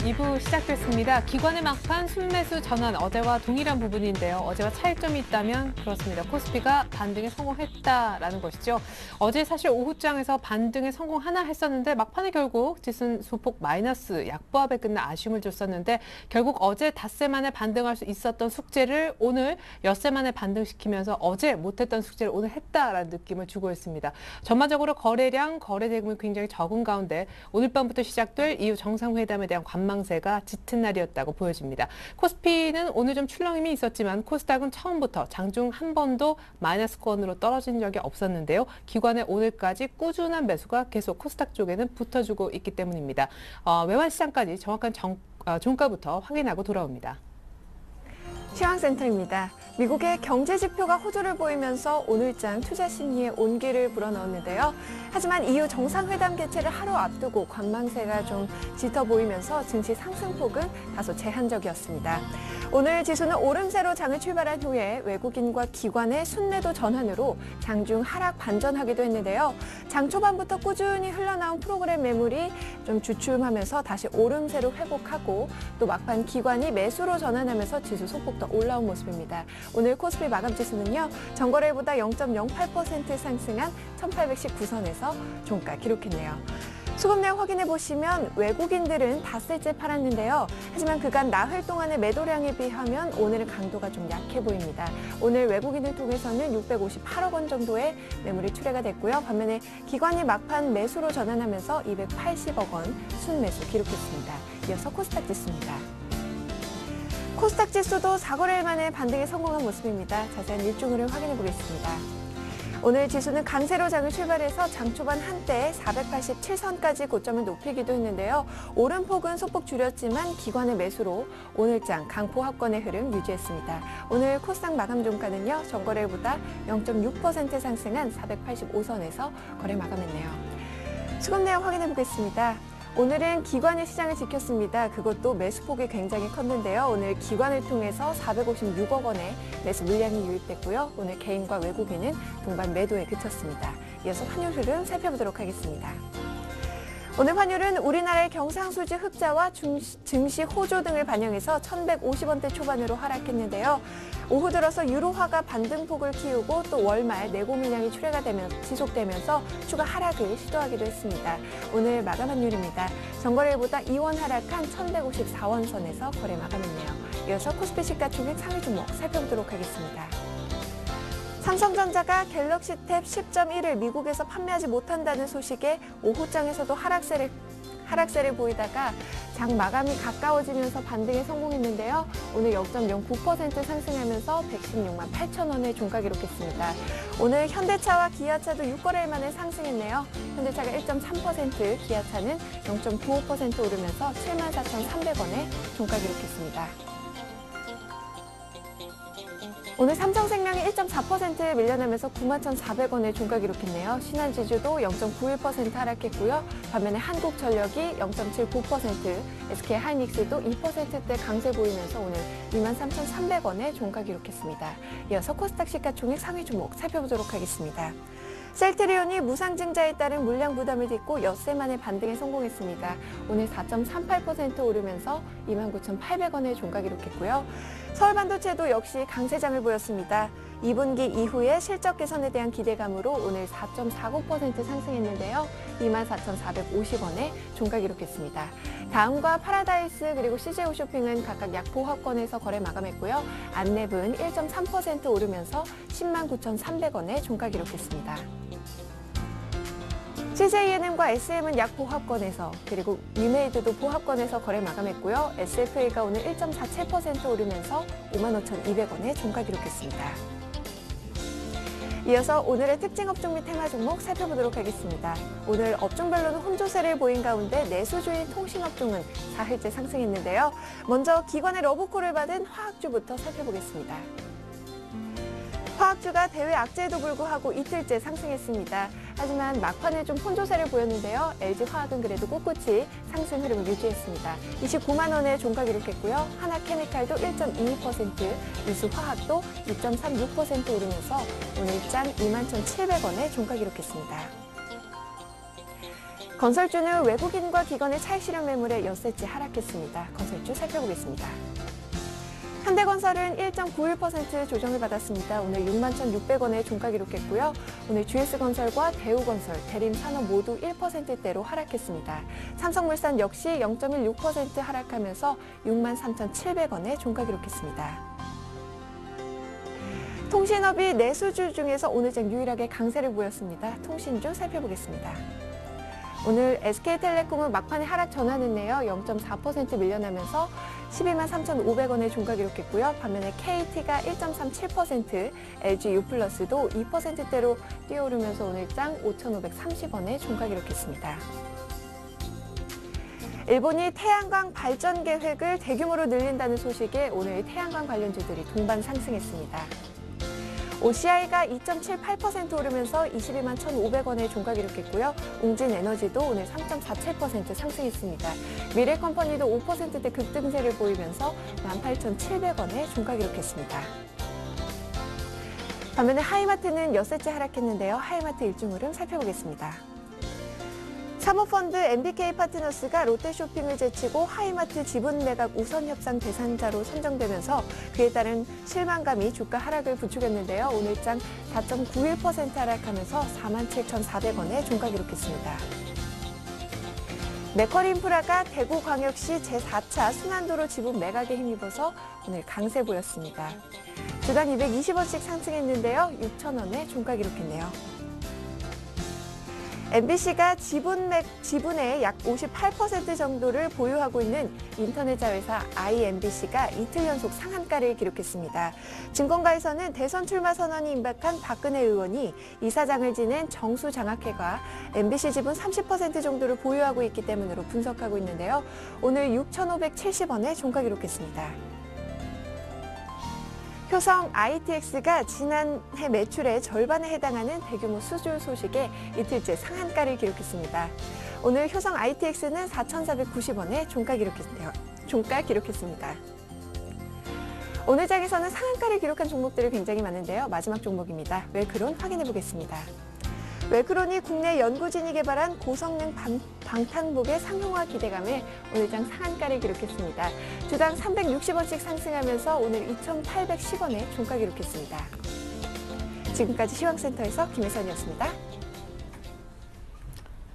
2부 시작됐습니다. 기관의 막판 순매수 전환 어제와 동일한 부분인데요. 어제와 차이점이 있다면 그렇습니다. 코스피가 반등에 성공했다라는 것이죠. 어제 사실 오후장에서 반등에 성공하나 했었는데 막판에 결국 지수는 소폭 마이너스 약보합에 끝나 아쉬움을 줬었는데 결국 어제 닷새 만에 반등할 수 있었던 숙제를 오늘 엿새 만에 반등시키면서 어제 못했던 숙제를 오늘 했다라는 느낌을 주고 있습니다. 전반적으로 거래량, 거래 대금이 굉장히 적은 가운데 오늘 밤부터 시작될 이후 정상회담에 대한 관망세가 짙은 날이었다고 보여집니다. 코스피는 오늘 좀 출렁임이 있었지만 코스닥은 처음부터 장중 한 번도 마이너스권으로 떨어진 적이 없었는데요. 기관의 오늘까지 꾸준한 매수가 계속 코스닥 쪽에는 붙어주고 있기 때문입니다. 외환 시장까지 정확한 종가부터 확인하고 돌아옵니다. 시황센터입니다. 미국의 경제 지표가 호조를 보이면서 오늘장 투자 심리에 온기를 불어넣었는데요. 하지만 이후 정상회담 개최를 하루 앞두고 관망세가 좀 짙어 보이면서 증시 상승폭은 다소 제한적이었습니다. 오늘 지수는 오름세로 장을 출발한 후에 외국인과 기관의 순매도 전환으로 장중 하락 반전하기도 했는데요. 장 초반부터 꾸준히 흘러나온 프로그램 매물이 좀 주춤하면서 다시 오름세로 회복하고 또 막판 기관이 매수로 전환하면서 지수 소폭 더 올라온 모습입니다. 오늘 코스피 마감 지수는요, 전거래일보다 0.08% 상승한 1819선에서 종가 기록했네요. 수급 내용 확인해 보시면 외국인들은 닷새째 팔았는데요. 하지만 그간 나흘 동안의 매도량에 비하면 오늘은 강도가 좀 약해 보입니다. 오늘 외국인을 통해서는 658억 원 정도의 매물이 출회가 됐고요. 반면에 기관이 막판 매수로 전환하면서 280억 원 순매수 기록했습니다. 이어서 코스닥 지수입니다. 코스닥 지수도 4거래일 만에 반등에 성공한 모습입니다. 자세한 일정을 확인해 보겠습니다. 오늘 지수는 강세로 장을 출발해서 장 초반 한때 487선까지 고점을 높이기도 했는데요. 오름폭은 소폭 줄였지만 기관의 매수로 오늘장 강포 하권의 흐름 유지했습니다. 오늘 코스닥 마감 종가는요, 전거래일보다 0.6% 상승한 485선에서 거래 마감했네요. 수급 내용 확인해 보겠습니다. 오늘은 기관이 시장을 지켰습니다. 그것도 매수폭이 굉장히 컸는데요. 오늘 기관을 통해서 456억 원의 매수 물량이 유입됐고요. 오늘 개인과 외국인은 동반 매도에 그쳤습니다. 이어서 환율 흐름 살펴보도록 하겠습니다. 오늘 환율은 우리나라의 경상수지 흑자와 증시 호조 등을 반영해서 1,150원대 초반으로 하락했는데요. 오후 들어서 유로화가 반등폭을 키우고 또 월말 내고 물량이 출회가 지속되면서 추가 하락을 시도하기도 했습니다. 오늘 마감 환율입니다. 전거래일보다 2원 하락한 1,154원 선에서 거래 마감했네요. 이어서 코스피 시가총액 상위 종목 살펴보도록 하겠습니다. 삼성전자가 갤럭시 탭 10.1을 미국에서 판매하지 못한다는 소식에 오후장에서도 하락세를 보이다가 장 마감이 가까워지면서 반등에 성공했는데요. 오늘 0.09% 상승하면서 116만 8천 원의 종가 기록했습니다. 오늘 현대차와 기아차도 6거래일 만에 상승했네요. 현대차가 1.3%, 기아차는 0.95% 오르면서 74,300원의 종가 기록했습니다. 오늘 삼성생명이 1.4% 밀려나면서 91,400원의 종가 기록했네요. 신한지주도 0.91% 하락했고요. 반면에 한국전력이 0.79%, SK하이닉스도 2%대 강세 보이면서 오늘 23,300원의 종가 기록했습니다. 이어서 코스닥 시가총액 상위 종목 살펴보도록 하겠습니다. 셀트리온이 무상증자에 따른 물량 부담을 딛고 엿새 만에 반등에 성공했습니다. 오늘 4.38% 오르면서 29,800원의 종가 기록했고요. 서울반도체도 역시 강세장을 보였습니다. 2분기 이후에 실적 개선에 대한 기대감으로 오늘 4.49% 상승했는데요. 24,450원에 종가 기록했습니다. 다음과 파라다이스 그리고 CJ홈쇼핑은 각각 약보합권에서 거래 마감했고요. 안랩은 1.3% 오르면서 109,300원에 종가 기록했습니다. CJENM과 SM은 약보합권에서 그리고 위메이드도 보합권에서 거래 마감했고요. SFA가 오늘 1.47% 오르면서 55,200원에 종가 기록했습니다. 이어서 오늘의 특징 업종 및 테마 종목 살펴보도록 하겠습니다. 오늘 업종별로는 혼조세를 보인 가운데 내수주인 통신업종은 4일째 상승했는데요. 먼저 기관의 러브콜을 받은 화학주부터 살펴보겠습니다. 화학주가 대외 악재에도 불구하고 이틀째 상승했습니다. 하지만 막판에 좀 혼조세를 보였는데요. LG화학은 그래도 꿋꿋이 상승 흐름을 유지했습니다. 29만 원에 종가 기록했고요. 하나케미칼도 1.22%, 이수화학도 2.36% 오르면서 오늘 장 21,700원에 종가 기록했습니다. 건설주는 외국인과 기관의 차익 실현 매물에 엿새째 하락했습니다. 건설주 살펴보겠습니다. 현대건설은 1.91% 조정을 받았습니다. 오늘 61,600원에 종가 기록했고요. 오늘 GS건설과 대우건설, 대림산업 모두 1%대로 하락했습니다. 삼성물산 역시 0.16% 하락하면서 63,700원에 종가 기록했습니다. 통신업이 내수주 중에서 오늘장 유일하게 강세를 보였습니다. 통신주 살펴보겠습니다. 오늘 SK텔레콤은 막판에 하락 전환했네요. 0.4% 밀려나면서 123,500원에 종가 기록했고요. 반면에 KT가 1.37%, LG U+도 2%대로 뛰어오르면서 오늘장 5,530원에 종가 기록했습니다. 일본이 태양광 발전 계획을 대규모로 늘린다는 소식에 오늘 태양광 관련주들이 동반 상승했습니다. OCI가 2.78% 오르면서 22만 1,500원에 종가 기록했고요. 웅진에너지도 오늘 3.47% 상승했습니다. 미래컴퍼니도 5%대 급등세를 보이면서 18,700원에 종가 기록했습니다. 반면에 하이마트는 엿새째 하락했는데요. 하이마트 일중 흐름 살펴보겠습니다. 사모펀드 MBK파트너스가 롯데쇼핑을 제치고 하이마트 지분 매각 우선 협상 대상자로 선정되면서 그에 따른 실망감이 주가 하락을 부추겼는데요. 오늘장 4.91% 하락하면서 47,400원에 종가 기록했습니다. 메커리인프라가 대구광역시 제4차 순환도로 지분 매각에 힘입어서 오늘 강세 보였습니다. 주당 220원씩 상승했는데요. 6,000원에 종가 기록했네요. MBC가 지분의 약 58% 정도를 보유하고 있는 인터넷 자회사 iMBC가 이틀 연속 상한가를 기록했습니다. 증권가에서는 대선 출마 선언이 임박한 박근혜 의원이 이사장을 지낸 정수장학회가 MBC 지분 30% 정도를 보유하고 있기 때문으로 분석하고 있는데요. 오늘 6,570원에 종가 기록했습니다. 효성 ITX가 지난해 매출의 절반에 해당하는 대규모 수주 소식에 이틀째 상한가를 기록했습니다. 오늘 효성 ITX는 4,490원에 종가 기록했습니다. 오늘 장에서는 상한가를 기록한 종목들이 굉장히 많은데요. 마지막 종목입니다. 웰크론 확인해 보겠습니다. 웰크론이 국내 연구진이 개발한 고성능 방탄복의 상용화 기대감에 오늘장 상한가를 기록했습니다. 주당 360원씩 상승하면서 오늘 2,810원에 종가 기록했습니다. 지금까지 시황센터에서 김혜선이었습니다.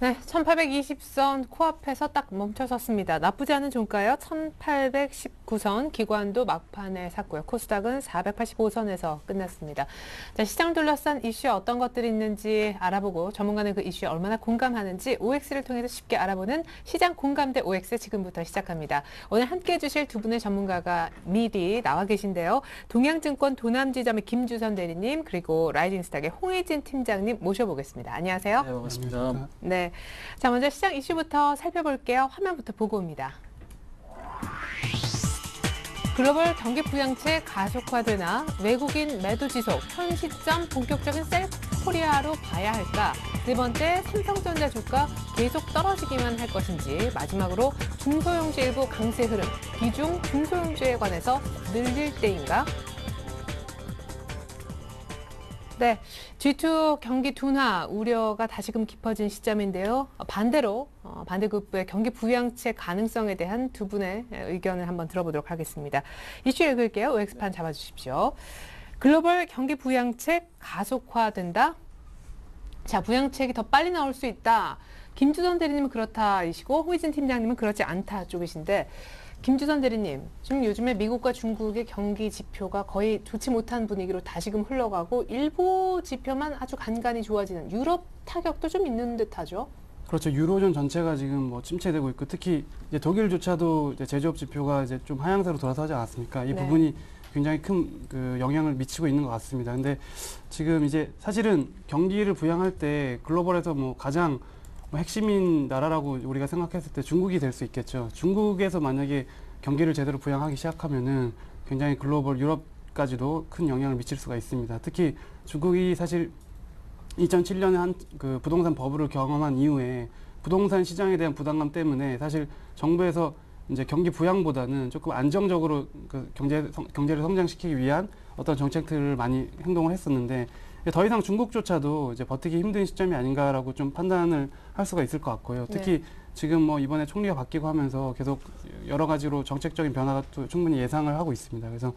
네, 1820선 코앞에서 딱 멈춰섰습니다. 나쁘지 않은 종가요. 1819선 기관도 막판에 샀고요. 코스닥은 485선에서 끝났습니다. 자, 시장 둘러싼 이슈에 어떤 것들이 있는지 알아보고 전문가는 그 이슈에 얼마나 공감하는지 OX를 통해서 쉽게 알아보는 시장 공감대 OX 지금부터 시작합니다. 오늘 함께해 주실 두 분의 전문가가 미리 나와 계신데요. 동양증권 도남지점의 김주선 대리님 그리고 라이징스탁의 홍혜진 팀장님 모셔보겠습니다. 안녕하세요. 네, 반갑습니다. 네. 자, 먼저 시장 이슈부터 살펴볼게요. 화면부터 보고 옵니다. 글로벌 경기 부양책 가속화되나 외국인 매도 지속, 현 시점 본격적인 셀프 코리아로 봐야 할까? 네 번째, 삼성전자 주가 계속 떨어지기만 할 것인지, 마지막으로 중소형주 일부 강세 흐름, 비중 중소형주에 관해서 늘릴 때인가? 네, G2 경기 둔화 우려가 다시금 깊어진 시점인데요. 반대로 반대급부의 경기 부양책 가능성에 대한 두 분의 의견을 한번 들어보도록 하겠습니다. 이슈 읽을게요. OX판 잡아주십시오. 글로벌 경기 부양책 가속화된다. 자, 부양책이 더 빨리 나올 수 있다. 김주선 대리님은 그렇다이시고 홍희진 팀장님은 그렇지 않다 쪽이신데 김주선 대리님, 지금 요즘에 미국과 중국의 경기 지표가 거의 좋지 못한 분위기로 다시금 흘러가고 일부 지표만 아주 간간히 좋아지는 유럽 타격도 좀 있는 듯하죠? 그렇죠. 유로존 전체가 지금 뭐 침체되고 있고 특히 이제 독일조차도 이제 제조업 지표가 이제 좀 하향세로 돌아서지 않았습니까? 이 네. 부분이 굉장히 큰 그 영향을 미치고 있는 것 같습니다. 근데 지금 이제 사실은 경기를 부양할 때 글로벌에서 뭐 가장 핵심인 나라라고 우리가 생각했을 때 중국이 될 수 있겠죠. 중국에서 만약에 경기를 제대로 부양하기 시작하면은 굉장히 글로벌 유럽까지도 큰 영향을 미칠 수가 있습니다. 특히 중국이 사실 2007년에 한 그 부동산 버블을 경험한 이후에 부동산 시장에 대한 부담감 때문에 사실 정부에서 이제 경기 부양보다는 조금 안정적으로 그 경제를 성장시키기 위한 어떤 정책들을 많이 행동을 했었는데 더 이상 중국조차도 이제 버티기 힘든 시점이 아닌가라고 좀 판단을 할 수가 있을 것 같고요. 특히 네. 지금 뭐 이번에 총리가 바뀌고 하면서 계속 여러 가지로 정책적인 변화가 또 충분히 예상을 하고 있습니다. 그래서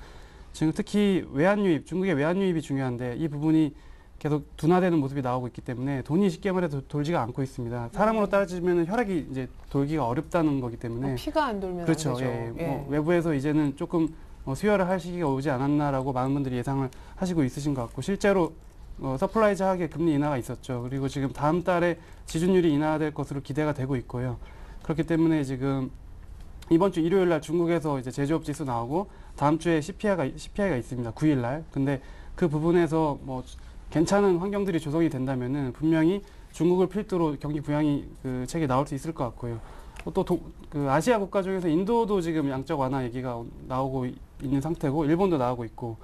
지금 특히 외환 유입, 중국의 외환 유입이 중요한데 이 부분이 계속 둔화되는 모습이 나오고 있기 때문에 돈이 쉽게 말해 돌지가 않고 있습니다. 사람으로 따지면 혈액이 이제 돌기가 어렵다는 거기 때문에 피가 안 돌면 그렇죠. 안 되죠. 예, 예. 뭐 외부에서 이제는 조금 수혈을 할 시기가 오지 않았나라고 많은 분들이 예상을 하시고 있으신 것 같고 실제로 서플라이 자하게 금리 인하가 있었죠. 그리고 지금 다음 달에 지준율이 인하될 것으로 기대가 되고 있고요. 그렇기 때문에 지금 이번 주 일요일 날 중국에서 이제 제조업 지수 나오고 다음 주에 CPI가 있습니다. 9일 날. 근데 그 부분에서 뭐 괜찮은 환경들이 조성이 된다면은 분명히 중국을 필두로 경기 부양이 그 책이 나올 수 있을 것 같고요. 또 그 아시아 국가 중에서 인도도 지금 양적 완화 얘기가 나오고 있는 상태고 일본도 나오고 있고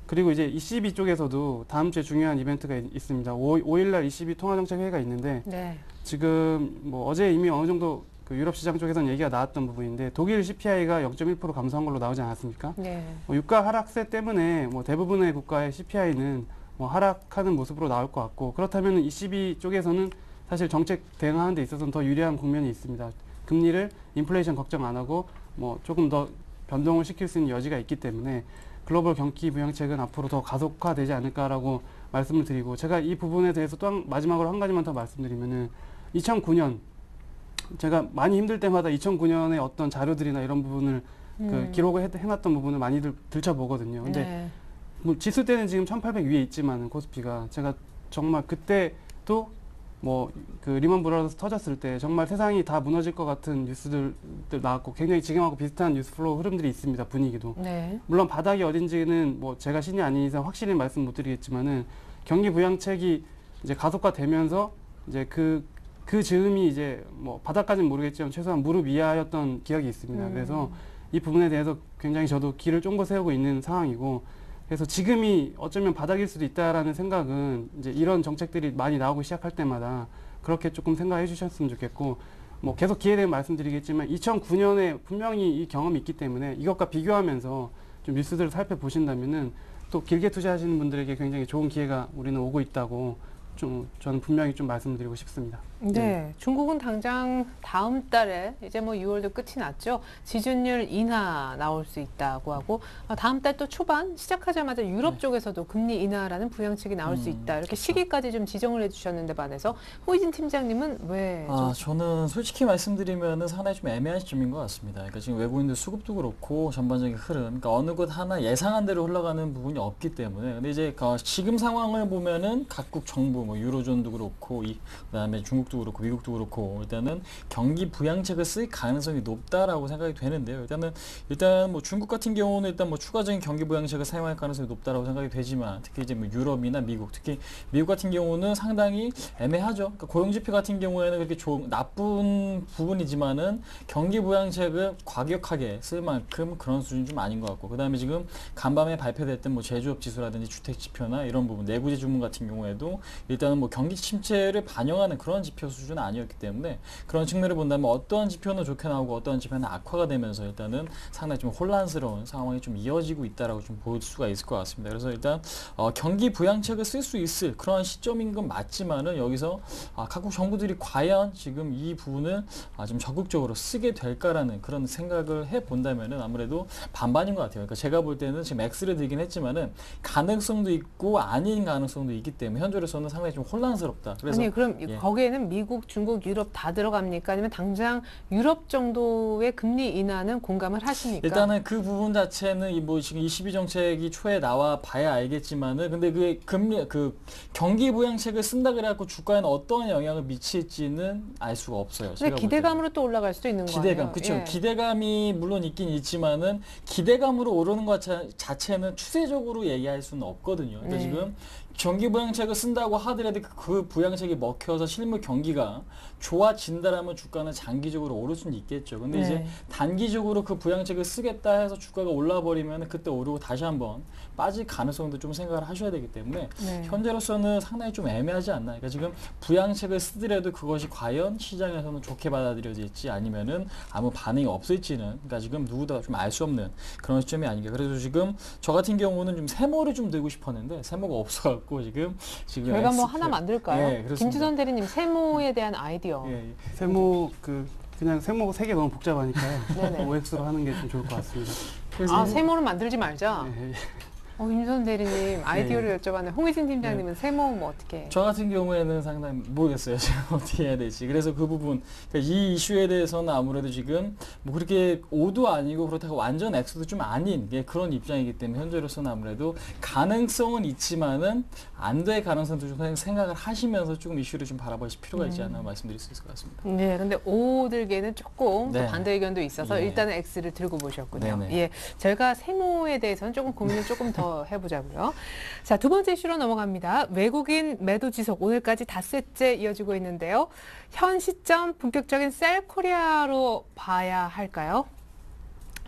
그리고 이제 ECB 쪽에서도 다음 주에 중요한 이벤트가 있습니다. 5일 날 ECB 통화정책 회의가 있는데 네. 지금 뭐 어제 이미 어느 정도 그 유럽 시장 쪽에서는 얘기가 나왔던 부분인데 독일 CPI가 0.1% 감소한 걸로 나오지 않았습니까? 네. 유가 하락세 때문에 뭐 대부분의 국가의 CPI는 뭐 하락하는 모습으로 나올 것 같고 그렇다면 ECB 쪽에서는 사실 정책 대응하는 데 있어서는 더 유리한 국면이 있습니다. 금리를 인플레이션 걱정 안 하고 뭐 조금 더 변동을 시킬 수 있는 여지가 있기 때문에 글로벌 경기 부양책은 앞으로 더 가속화되지 않을까라고 말씀을 드리고 제가 이 부분에 대해서 또 마지막으로 한 가지만 더 말씀드리면은 2009년 제가 많이 힘들 때마다 2009년의 어떤 자료들이나 이런 부분을 그 기록을 해놨던 부분을 많이들 들춰보거든요. 근데 네. 뭐 지수 때는 지금 1800 위에 있지만은 코스피가 제가 정말 그때도 뭐 그 리먼 브라더스 터졌을 때 정말 세상이 다 무너질 것 같은 뉴스들 나왔고 굉장히 지금하고 비슷한 뉴스 플로우 흐름들이 있습니다. 분위기도. 네. 물론 바닥이 어딘지는 뭐 제가 신이 아닌 이상 확실히 말씀 못 드리겠지만은 경기 부양책이 이제 가속화되면서 이제 그 즈음이 이제 뭐 바닥까지는 모르겠지만 최소한 무릎 이하였던 기억이 있습니다. 그래서 이 부분에 대해서 굉장히 저도 길을 쫑고 세우고 있는 상황이고 그래서 지금이 어쩌면 바닥일 수도 있다라는 생각은 이제 이런 정책들이 많이 나오고 시작할 때마다 그렇게 조금 생각해 주셨으면 좋겠고 뭐 계속 기회 되면 말씀드리겠지만 2009년에 분명히 이 경험이 있기 때문에 이것과 비교하면서 좀 뉴스들을 살펴보신다면은 또 길게 투자하시는 분들에게 굉장히 좋은 기회가 우리는 오고 있다고 좀 저는 분명히 좀 말씀드리고 싶습니다. 네, 중국은 당장 다음 달에 이제 뭐 6월도 끝이 났죠. 지준율 인하 나올 수 있다고 하고 다음 달 또 초반 시작하자마자 유럽 네. 쪽에서도 금리 인하라는 부양책이 나올 수 있다. 이렇게 시기까지 좀 지정을 해주셨는데 반해서 호이진 팀장님은 왜? 저는 솔직히 말씀드리면은 상당히 좀 애매한 시점인 것 같습니다. 그러니까 지금 외국인들 수급도 그렇고 전반적인 흐름, 그러니까 어느 곳 하나 예상한 대로 흘러가는 부분이 없기 때문에. 근데 이제 지금 상황을 보면은 각국 정부, 뭐 유로존도 그렇고, 그다음에 중국도 그렇고, 미국도 그렇고, 일단은 경기 부양책을 쓸 가능성이 높다라고 생각이 되는데요. 일단 뭐 중국 같은 경우는 일단 뭐 추가적인 경기 부양책을 사용할 가능성이 높다라고 생각이 되지만, 특히 이제 뭐 유럽이나 미국, 특히 미국 같은 경우는 상당히 애매하죠. 그러니까 고용지표 같은 경우에는 그렇게 나쁜 부분이지만은 경기 부양책을 과격하게 쓸 만큼 그런 수준이 좀 아닌 것 같고, 그다음에 지금 간밤에 발표됐던 뭐 제조업 지수라든지 주택 지표나 이런 부분, 내구재 주문 같은 경우에도 일단은 뭐 경기 침체를 반영하는 그런 지표 수준은 아니었기 때문에 그런 측면을 본다면 어떠한 지표는 좋게 나오고 어떠한 지표는 악화가 되면서 일단은 상당히 좀 혼란스러운 상황이 좀 이어지고 있다라고 좀 볼 수가 있을 것 같습니다. 그래서 일단 경기 부양책을 쓸 수 있을 그런 시점인 건 맞지만은 여기서 각국 정부들이 과연 지금 이 부분을 좀 적극적으로 쓰게 될까라는 그런 생각을 해 본다면은 아무래도 반반인 것 같아요. 그러니까 제가 볼 때는 지금 X를 들긴 했지만은 가능성도 있고 아닌 가능성도 있기 때문에 현재로서는 상당히 좀 혼란스럽다. 그래서 아니 그럼 거기에는 미국, 중국, 유럽 다 들어갑니까? 아니면 당장 유럽 정도의 금리 인하는 공감을 하십니까? 일단은 그 부분 자체는 뭐 지금 22 정책이 초에 나와 봐야 알겠지만은 근데 그 경기 부양책을 쓴다 그래갖고 주가에는 어떠한 영향을 미칠지는 알 수가 없어요. 근데 기대감으로 또 올라갈 수도 있는 거예요. 기대감, 그렇죠. 예. 기대감이 물론 있긴 있지만은 기대감으로 오르는 것 자체는 추세적으로 얘기할 수는 없거든요. 그러니까 지금 경기 부양책을 쓴다고 하더라도 그 부양책이 먹혀서 실물 경기가 좋아진다라면 주가는 장기적으로 오를 수는 있겠죠. 근데 이제 단기적으로 그 부양책을 쓰겠다 해서 주가가 올라버리면 그때 오르고 다시 한번 빠질 가능성도 좀 생각을 하셔야 되기 때문에 현재로서는 상당히 좀 애매하지 않나. 그러니까 지금 부양책을 쓰더라도 그것이 과연 시장에서는 좋게 받아들여질지 아니면은 아무 반응이 없을지는 그러니까 지금 누구도 좀 알 수 없는 그런 시점이 아닌가. 그래서 지금 저 같은 경우는 좀 세모를 좀 들고 싶었는데 세모가 없어갖고 해갖고 지금 저희가 뭐 X 하나 만들까요? 예, 그렇습니다. 김주선 대리님 세모에 대한 아이디어. 예, 세모 그냥 세모 세 개 너무 복잡하니까요. 네네. OX로 하는 게 좀 좋을 것 같습니다. 그래서 아, 세모는 만들지 말자. 예, 예. 김주선 대리님 아이디어를 여쭤봤는데 홍희진 팀장님은 세모 뭐 어떻게? 저 같은 경우에는 상당히 모르겠어요. 제가 어떻게 해야 될지. 그래서 그 부분, 그러니까 이 이슈에 대해서는 아무래도 지금 뭐 그렇게 O도 아니고 그렇다고 완전 X도 좀 아닌 그런 입장이기 때문에 현재로서는 아무래도 가능성은 있지만은 안 될 가능성도 좀 생각을 하시면서 조금 이슈를 좀 바라보실 필요가 있지 않나 말씀드릴 수 있을 것 같습니다. 네, 근데 O 들기에는 조금 또 네. 반대 의견도 있어서 예. 일단은 X를 들고 보셨군요. 네네. 예, 저희가 세모에 대해서는 조금 고민을 조금 더 해보자고요. 자, 두 번째 이슈로 넘어갑니다. 외국인 매도 지속 오늘까지 닷새째 이어지고 있는데요. 현 시점 본격적인 셀 코리아로 봐야 할까요?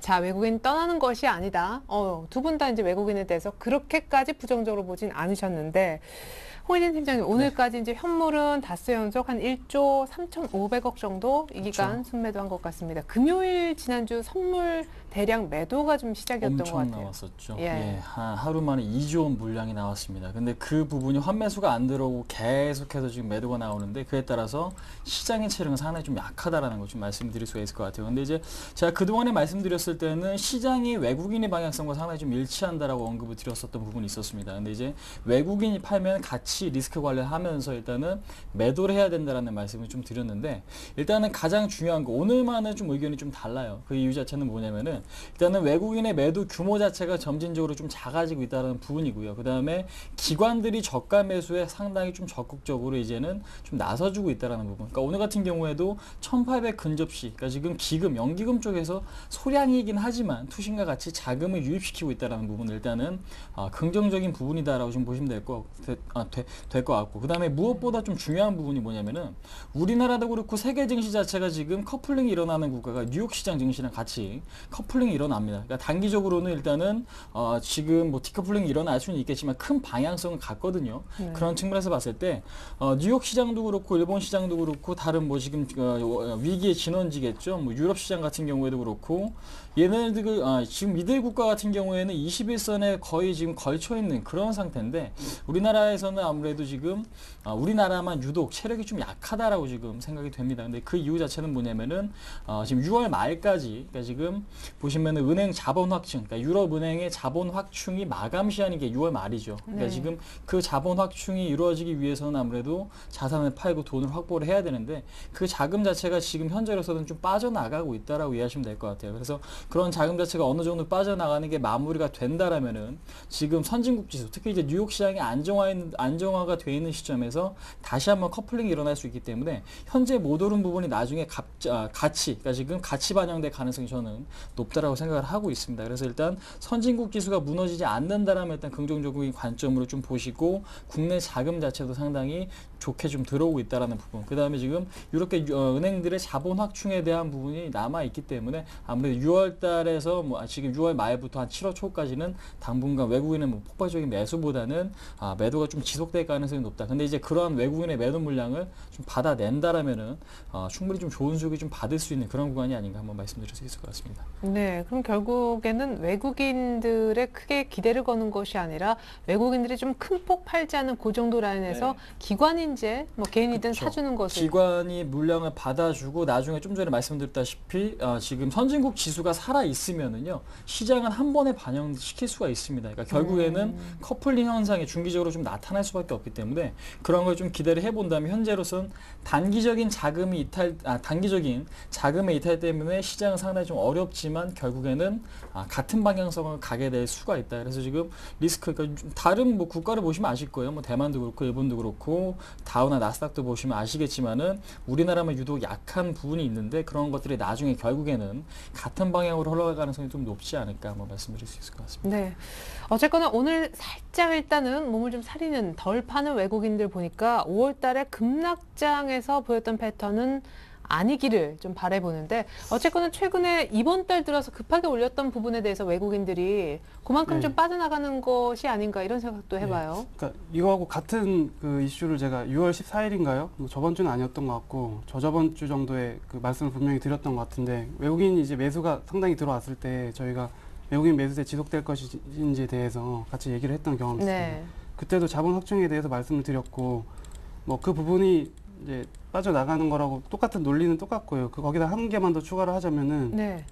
자, 외국인 떠나는 것이 아니다. 두 분 다 이제 외국인에 대해서 그렇게까지 부정적으로 보진 않으셨는데, 홍희진 팀장님, 오늘까지 이제 현물은 닷새 연속 한 1조 3,500억 정도 이 기간 그렇죠. 순매도한 것 같습니다. 금요일 지난주 선물 대량 매도가 좀 시작이었던 것 엄청 같아요. 나왔었죠. 예. 예, 하루 만에 2조 원 물량이 나왔습니다. 근데 그 부분이 환매수가 안 들어오고 계속해서 지금 매도가 나오는데 그에 따라서 시장의 체력은 상당히 좀 약하다라는 걸 좀 말씀드릴 수가 있을 것 같아요. 근데 이제 제가 그동안에 말씀드렸을 때는 시장이 외국인의 방향성과 상당히 좀 일치한다라고 언급을 드렸었던 부분이 있었습니다. 근데 이제 외국인이 팔면 같이 리스크 관리하면서 일단은 매도를 해야 된다라는 말씀을 좀 드렸는데 일단은 가장 중요한 거 오늘만은 좀 의견이 좀 달라요. 그 이유 자체는 뭐냐면은 일단은 외국인의 매도 규모 자체가 점진적으로 좀 작아지고 있다는 부분이고요. 그 다음에 기관들이 저가 매수에 상당히 좀 적극적으로 이제는 좀 나서주고 있다는 부분. 그러니까 오늘 같은 경우에도 1800 근접시, 그러니까 지금 기금, 연기금 쪽에서 소량이긴 하지만 투신과 같이 자금을 유입시키고 있다는 부분을 일단은 긍정적인 부분이다라고 좀 보시면 될 것 같고. 그 다음에 무엇보다 좀 중요한 부분이 뭐냐면은 우리나라도 그렇고 세계 증시 자체가 지금 커플링이 일어나는 국가가 뉴욕 시장 증시랑 같이 커플링이 일어납니다. 그러니까 단기적으로는 일단은 지금 뭐 디커플링이 일어날 수는 있겠지만 큰 방향성은 같거든요. 그런 측면에서 봤을 때 뉴욕 시장도 그렇고 일본 시장도 그렇고 다른 뭐 지금 위기의 진원지겠죠. 뭐 유럽 시장 같은 경우에도 그렇고 얘네들 지금 미들 국가 같은 경우에는 21선에 거의 지금 걸쳐 있는 그런 상태인데 우리나라에서는 아무래도 지금 우리나라만 유독 체력이 좀 약하다라고 지금 생각이 됩니다. 근데 그 이유 자체는 뭐냐면은 지금 6월 말까지 그러니까 지금 보시면은 은행 자본 확충, 그러니까 유럽 은행의 자본 확충이 마감 시한이 게 6월 말이죠. 그러니까 네. 지금 그 자본 확충이 이루어지기 위해서는 아무래도 자산을 팔고 돈을 확보를 해야 되는데 그 자금 자체가 지금 현재로서는 좀 빠져나가고 있다라고 이해하시면 될 것 같아요. 그래서 그런 자금 자체가 어느 정도 빠져나가는 게 마무리가 된다라면은 지금 선진국 지수, 특히 이제 뉴욕 시장이 안정화가 돼 있는 시점에서 다시 한번 커플링이 일어날 수 있기 때문에 현재 못 오른 부분이 나중에 그러니까 지금 가치 반영될 가능성이 저는 높다라고 생각을 하고 있습니다. 그래서 일단 선진국 지수가 무너지지 않는다라면 일단 긍정적인 관점으로 좀 보시고 국내 자금 자체도 상당히 좋게 좀 들어오고 있다라는 부분. 그 다음에 지금 이렇게 은행들의 자본 확충에 대한 부분이 남아 있기 때문에 아무래도 6월 달에서 뭐 지금 6월 말부터 한 7월 초까지는 당분간 외국인은 뭐 폭발적인 매수보다는 매도가 좀 지속될 가능성이 높다. 근데 이제 그러한 외국인의 매도 물량을 좀 받아낸다라면은 충분히 좀 좋은 수익이 좀 받을 수 있는 그런 구간이 아닌가 한번 말씀드릴 수 있을 것 같습니다. 네, 그럼 결국에는 외국인들의 크게 기대를 거는 것이 아니라 외국인들이 좀 큰 폭 팔지 않은 그 정도 라인에서 네. 기관인지 뭐 개인이든 그쵸. 사주는 것을 기관이 물량을 받아주고 나중에 좀 전에 말씀드렸다시피 지금 선진국 지수가 살아 있으면은요 시장은 한 번에 반영시킬 수가 있습니다. 그러니까 결국에는 커플링 현상이 중기적으로 좀 나타날 수밖에 없기 때문에 그런 걸 좀 기대를 해본다면 현재로서는 단기적인 자금의 이탈 때문에 시장은 상당히 좀 어렵지만 결국에는 같은 방향성을 가게 될 수가 있다. 그래서 지금 리스크, 그러니까 다른 뭐 국가를 보시면 아실 거예요. 뭐 대만도 그렇고 일본도 그렇고 다우나 나스닥도 보시면 아시겠지만은 우리나라만 유독 약한 부분이 있는데 그런 것들이 나중에 결국에는 같은 방향으로 흘러갈 가능성이 좀 높지 않을까 한번 말씀드릴 수 있을 것 같습니다. 네. 어쨌거나 오늘 살짝 일단은 몸을 좀 사리는 덜 파는 외국인들 보니까 5월 달에 급락장에서 보였던 패턴은 아니기를 좀 바라보는데 어쨌거나 최근에 이번 달 들어서 급하게 올렸던 부분에 대해서 외국인들이 그만큼 네. 좀 빠져나가는 것이 아닌가 이런 생각도 해봐요. 그러니까 이거하고 같은 그 이슈를 제가 6월 14일인가요? 뭐 저번 주는 아니었던 것 같고 저저번 주 정도에 그 말씀을 분명히 드렸던 것 같은데 외국인이 이제 매수가 상당히 들어왔을 때 저희가 외국인 매수세 지속될 것인지에 대해서 같이 얘기를 했던 경험이 있습니다. 네. 그때도 자본 확충에 대해서 말씀을 드렸고 뭐 그 부분이 이제 빠져나가는 거라고 똑같은 논리는 똑같고요. 거기다 한 개만 더 추가를 하자면은 네.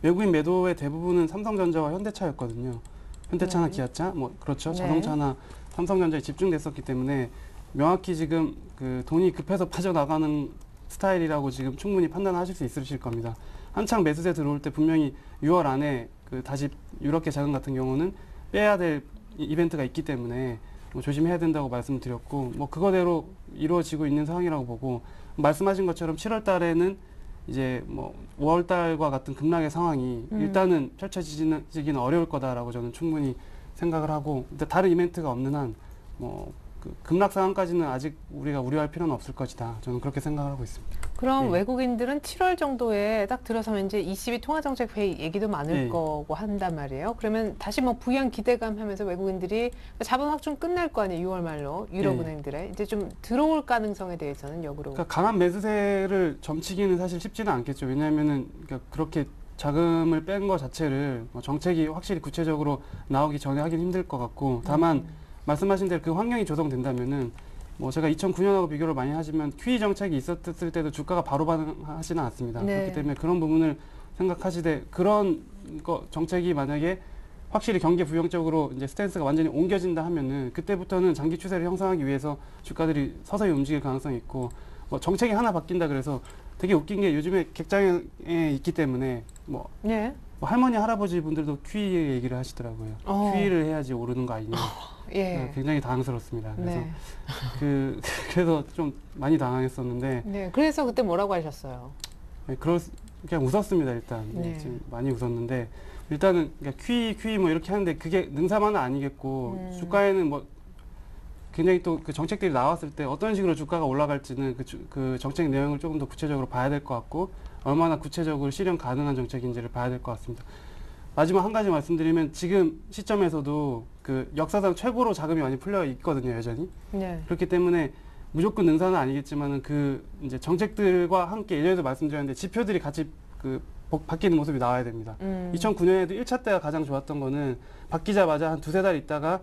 외국인 매도의 대부분은 삼성전자와 현대차였거든요. 현대차나 네. 기아차, 뭐 그렇죠. 네. 자동차나 삼성전자에 집중됐었기 때문에 명확히 지금 그 돈이 급해서 빠져나가는 스타일이라고 지금 충분히 판단하실 수 있으실 겁니다. 한창 매수세 들어올 때 분명히 6월 안에 그 다시 유럽계 자금 같은 경우는 빼야 될 이벤트가 있기 때문에 뭐 조심해야 된다고 말씀드렸고 뭐 그거대로 이루어지고 있는 상황이라고 보고 말씀하신 것처럼 7월 달에는 이제 뭐 5월 달과 같은 급락의 상황이 일단은 펼쳐지기는 어려울 거다라고 저는 충분히 생각을 하고 근데 다른 이벤트가 없는 한 뭐 그 급락 상황까지는 아직 우리가 우려할 필요는 없을 것이다. 저는 그렇게 생각을 하고 있습니다. 그럼 네. 외국인들은 7월 정도에 딱 들어서면 이제 ECB 통화정책회의 얘기도 많을 네. 거고 한단 말이에요. 그러면 다시 뭐 부양 기대감 하면서 외국인들이 자본 확충 끝날 거 아니에요. 6월 말로 유럽은행들에 이제 좀 들어올 가능성에 대해서는 역으로. 그러니까 강한 매수세를 점치기는 사실 쉽지는 않겠죠. 왜냐하면은 그러니까 그렇게 자금을 뺀 거 자체를 뭐 정책이 확실히 구체적으로 나오기 전에 하긴 힘들 것 같고 다만 말씀하신 대로 그 환경이 조성된다면은 뭐 제가 2009년하고 비교를 많이 하지만 QE 정책이 있었을 때도 주가가 바로 반응하지는 않았습니다. 네. 그렇기 때문에 그런 부분을 생각하시되 그런 거 정책이 만약에 확실히 경기 부양적으로 이제 스탠스가 완전히 옮겨진다 하면은 그때부터는 장기 추세를 형성하기 위해서 주가들이 서서히 움직일 가능성이 있고 뭐 정책이 하나 바뀐다 그래서 되게 웃긴 게 요즘에 객장에 있기 때문에 뭐 네. 뭐 할머니 할아버지 분들도 QE 얘기를 하시더라고요. QE를 해야지 오르는 거 아니냐. 예. 굉장히 당황스럽습니다. 그래서 네. 그래서 좀 많이 당황했었는데 네. 그래서 그때 뭐라고 하셨어요? 네, 그냥 웃었습니다 일단. 네. 지금 많이 웃었는데 일단은 그러니까 QE 뭐 이렇게 하는데 그게 능사만은 아니겠고 주가에는 뭐 굉장히 또 그 정책들이 나왔을 때 어떤 식으로 주가가 올라갈지는 그 정책 내용을 조금 더 구체적으로 봐야 될 것 같고 얼마나 구체적으로 실현 가능한 정책인지를 봐야 될 것 같습니다. 마지막 한 가지 말씀드리면 지금 시점에서도 그 역사상 최고로 자금이 많이 풀려 있거든요, 여전히. 네. 그렇기 때문에 무조건 능사는 아니겠지만은 그 이제 정책들과 함께 예전에도 말씀드렸는데 지표들이 같이 그 바뀌는 모습이 나와야 됩니다. 2009년에도 1차 때가 가장 좋았던 거는 바뀌자마자 한 두세 달 있다가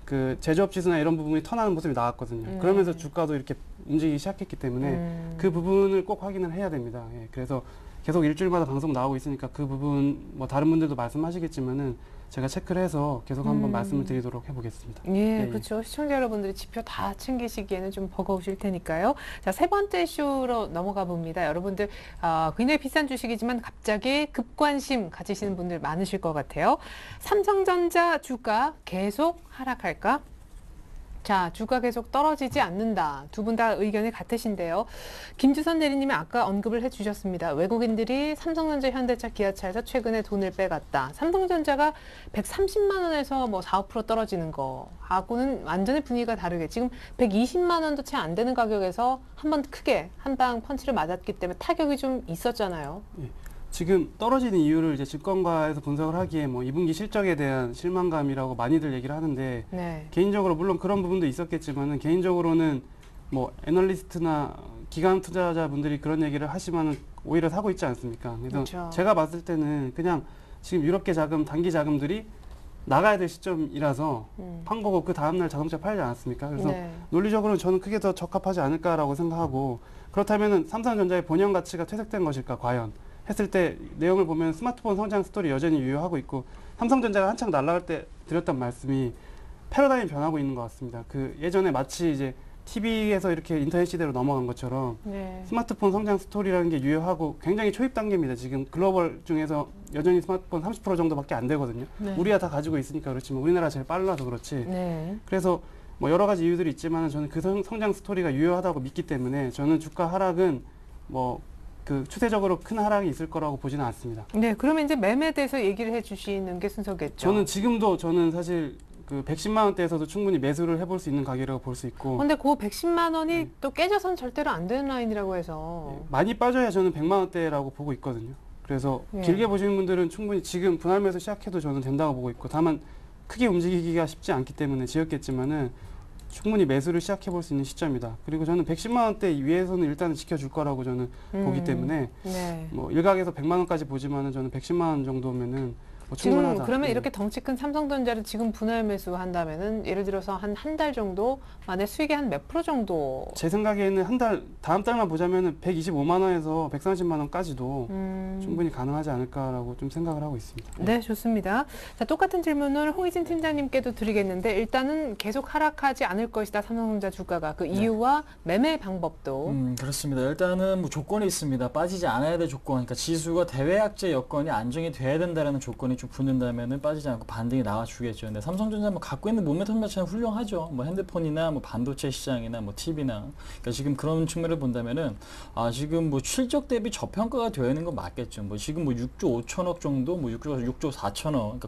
그 제조업 지수나 이런 부분이 턴하는 모습이 나왔거든요. 그러면서 주가도 이렇게 움직이기 시작했기 때문에 그 부분을 꼭 확인을 해야 됩니다. 예, 그래서 계속 일주일마다 방송 나오고 있으니까 그 부분 뭐 다른 분들도 말씀하시겠지만은 제가 체크를 해서 계속 한번 말씀을 드리도록 해보겠습니다. 예, 예. 그렇죠. 시청자 여러분들이 지표 다 챙기시기에는 좀 버거우실 테니까요. 자, 세 번째 이슈로 넘어가 봅니다. 여러분들 굉장히 비싼 주식이지만 갑자기 급관심 가지시는 분들 많으실 것 같아요. 삼성전자 주가 계속 하락할까? 자, 주가 계속 떨어지지 않는다. 두 분 다 의견이 같으신데요. 김주선 대리님이 아까 언급을 해주셨습니다. 외국인들이 삼성전자, 현대차, 기아차에서 최근에 돈을 빼갔다. 삼성전자가 130만 원에서 뭐 4, 5% 떨어지는 거하고는 완전히 분위기가 다르게 지금 120만 원도 채 안 되는 가격에서 한번 크게 한 방 펀치를 맞았기 때문에 타격이 좀 있었잖아요. 예. 지금 떨어지는 이유를 이제 증권가에서 분석을 하기에 뭐 2분기 실적에 대한 실망감이라고 많이들 얘기를 하는데 네. 개인적으로 물론 그런 부분도 있었겠지만은 개인적으로는 뭐 애널리스트나 기관 투자자분들이 그런 얘기를 하시면은 오히려 사고 있지 않습니까? 그래서 그렇죠. 제가 봤을 때는 그냥 지금 유럽계 자금, 단기 자금들이 나가야 될 시점이라서 판 거고 그 다음날 자동차 팔지 않았습니까? 그래서 네. 논리적으로는 저는 크게 더 적합하지 않을까라고 생각하고 그렇다면은 삼성전자의 본연 가치가 퇴색된 것일까 과연? 했을 때 내용을 보면 스마트폰 성장 스토리 여전히 유효하고 있고 삼성전자가 한창 날아갈 때 드렸던 말씀이 패러다임이 변하고 있는 것 같습니다. 그 예전에 마치 이제 TV에서 이렇게 인터넷 시대로 넘어간 것처럼 네. 스마트폰 성장 스토리라는 게 유효하고 굉장히 초입 단계입니다. 지금 글로벌 중에서 여전히 스마트폰 30% 정도밖에 안 되거든요. 네. 우리가 다 가지고 있으니까 그렇지만 우리나라 제일 빨라서 그렇지. 네. 그래서 뭐 여러 가지 이유들이 있지만 저는 그 성장 스토리가 유효하다고 믿기 때문에 저는 주가 하락은 뭐 그 추세적으로 큰 하락이 있을 거라고 보지는 않습니다. 네, 그러면 이제 매매에 대해서 얘기를 해주시는 게 순서겠죠. 저는 사실 그 110만 원대에서도 충분히 매수를 해볼 수 있는 가격이라고 볼 수 있고 근데 그 110만 원이 또 깨져선 절대로 안 되는 라인이라고 해서. 많이 빠져야 저는 100만 원대라고 보고 있거든요. 그래서 예. 길게 보시는 분들은 충분히 지금 분할 매수 시작해도 저는 된다고 보고 있고 다만 크게 움직이기가 쉽지 않기 때문에 지었겠지만은 충분히 매수를 시작해 볼 수 있는 시점이다. 그리고 저는 110만 원대 위에서는 일단은 지켜줄 거라고 저는 보기 때문에 네. 뭐 일각에서 100만 원까지 보지만은 저는 110만 원 정도면은 지금 충분하다. 그러면 예. 이렇게 덩치 큰 삼성전자를 지금 분할 매수한다면은 예를 들어서 한 달 정도 만에 수익이 한 몇 프로 정도? 제 생각에는 다음 달만 보자면은 125만 원에서 130만 원까지도 충분히 가능하지 않을까라고 좀 생각을 하고 있습니다. 네, 좋습니다. 자, 똑같은 질문을 홍희진 팀장님께도 드리겠는데 일단은 계속 하락하지 않을 것이다. 삼성전자 주가가 그 이유와 매매 방법도. 그렇습니다. 일단은 뭐 조건이 있습니다. 빠지지 않아야 될 조건, 그러니까 지수가 대외약재 여건이 안정이 돼야 된다라는 조건이 좀 붙는다면은 빠지지 않고 반등이 나와주겠죠. 근데 삼성전자 뭐 갖고 있는 모멘텀 자체는 훌륭하죠. 뭐 핸드폰이나 뭐 반도체 시장이나 뭐 TV나, 그러니까 지금 그런 측면을 본다면은 지금 뭐 실적 대비 저평가가 되어 있는 건 맞겠죠. 뭐 지금 뭐 6조 5천억 정도, 뭐 6조 4천억, 그러니까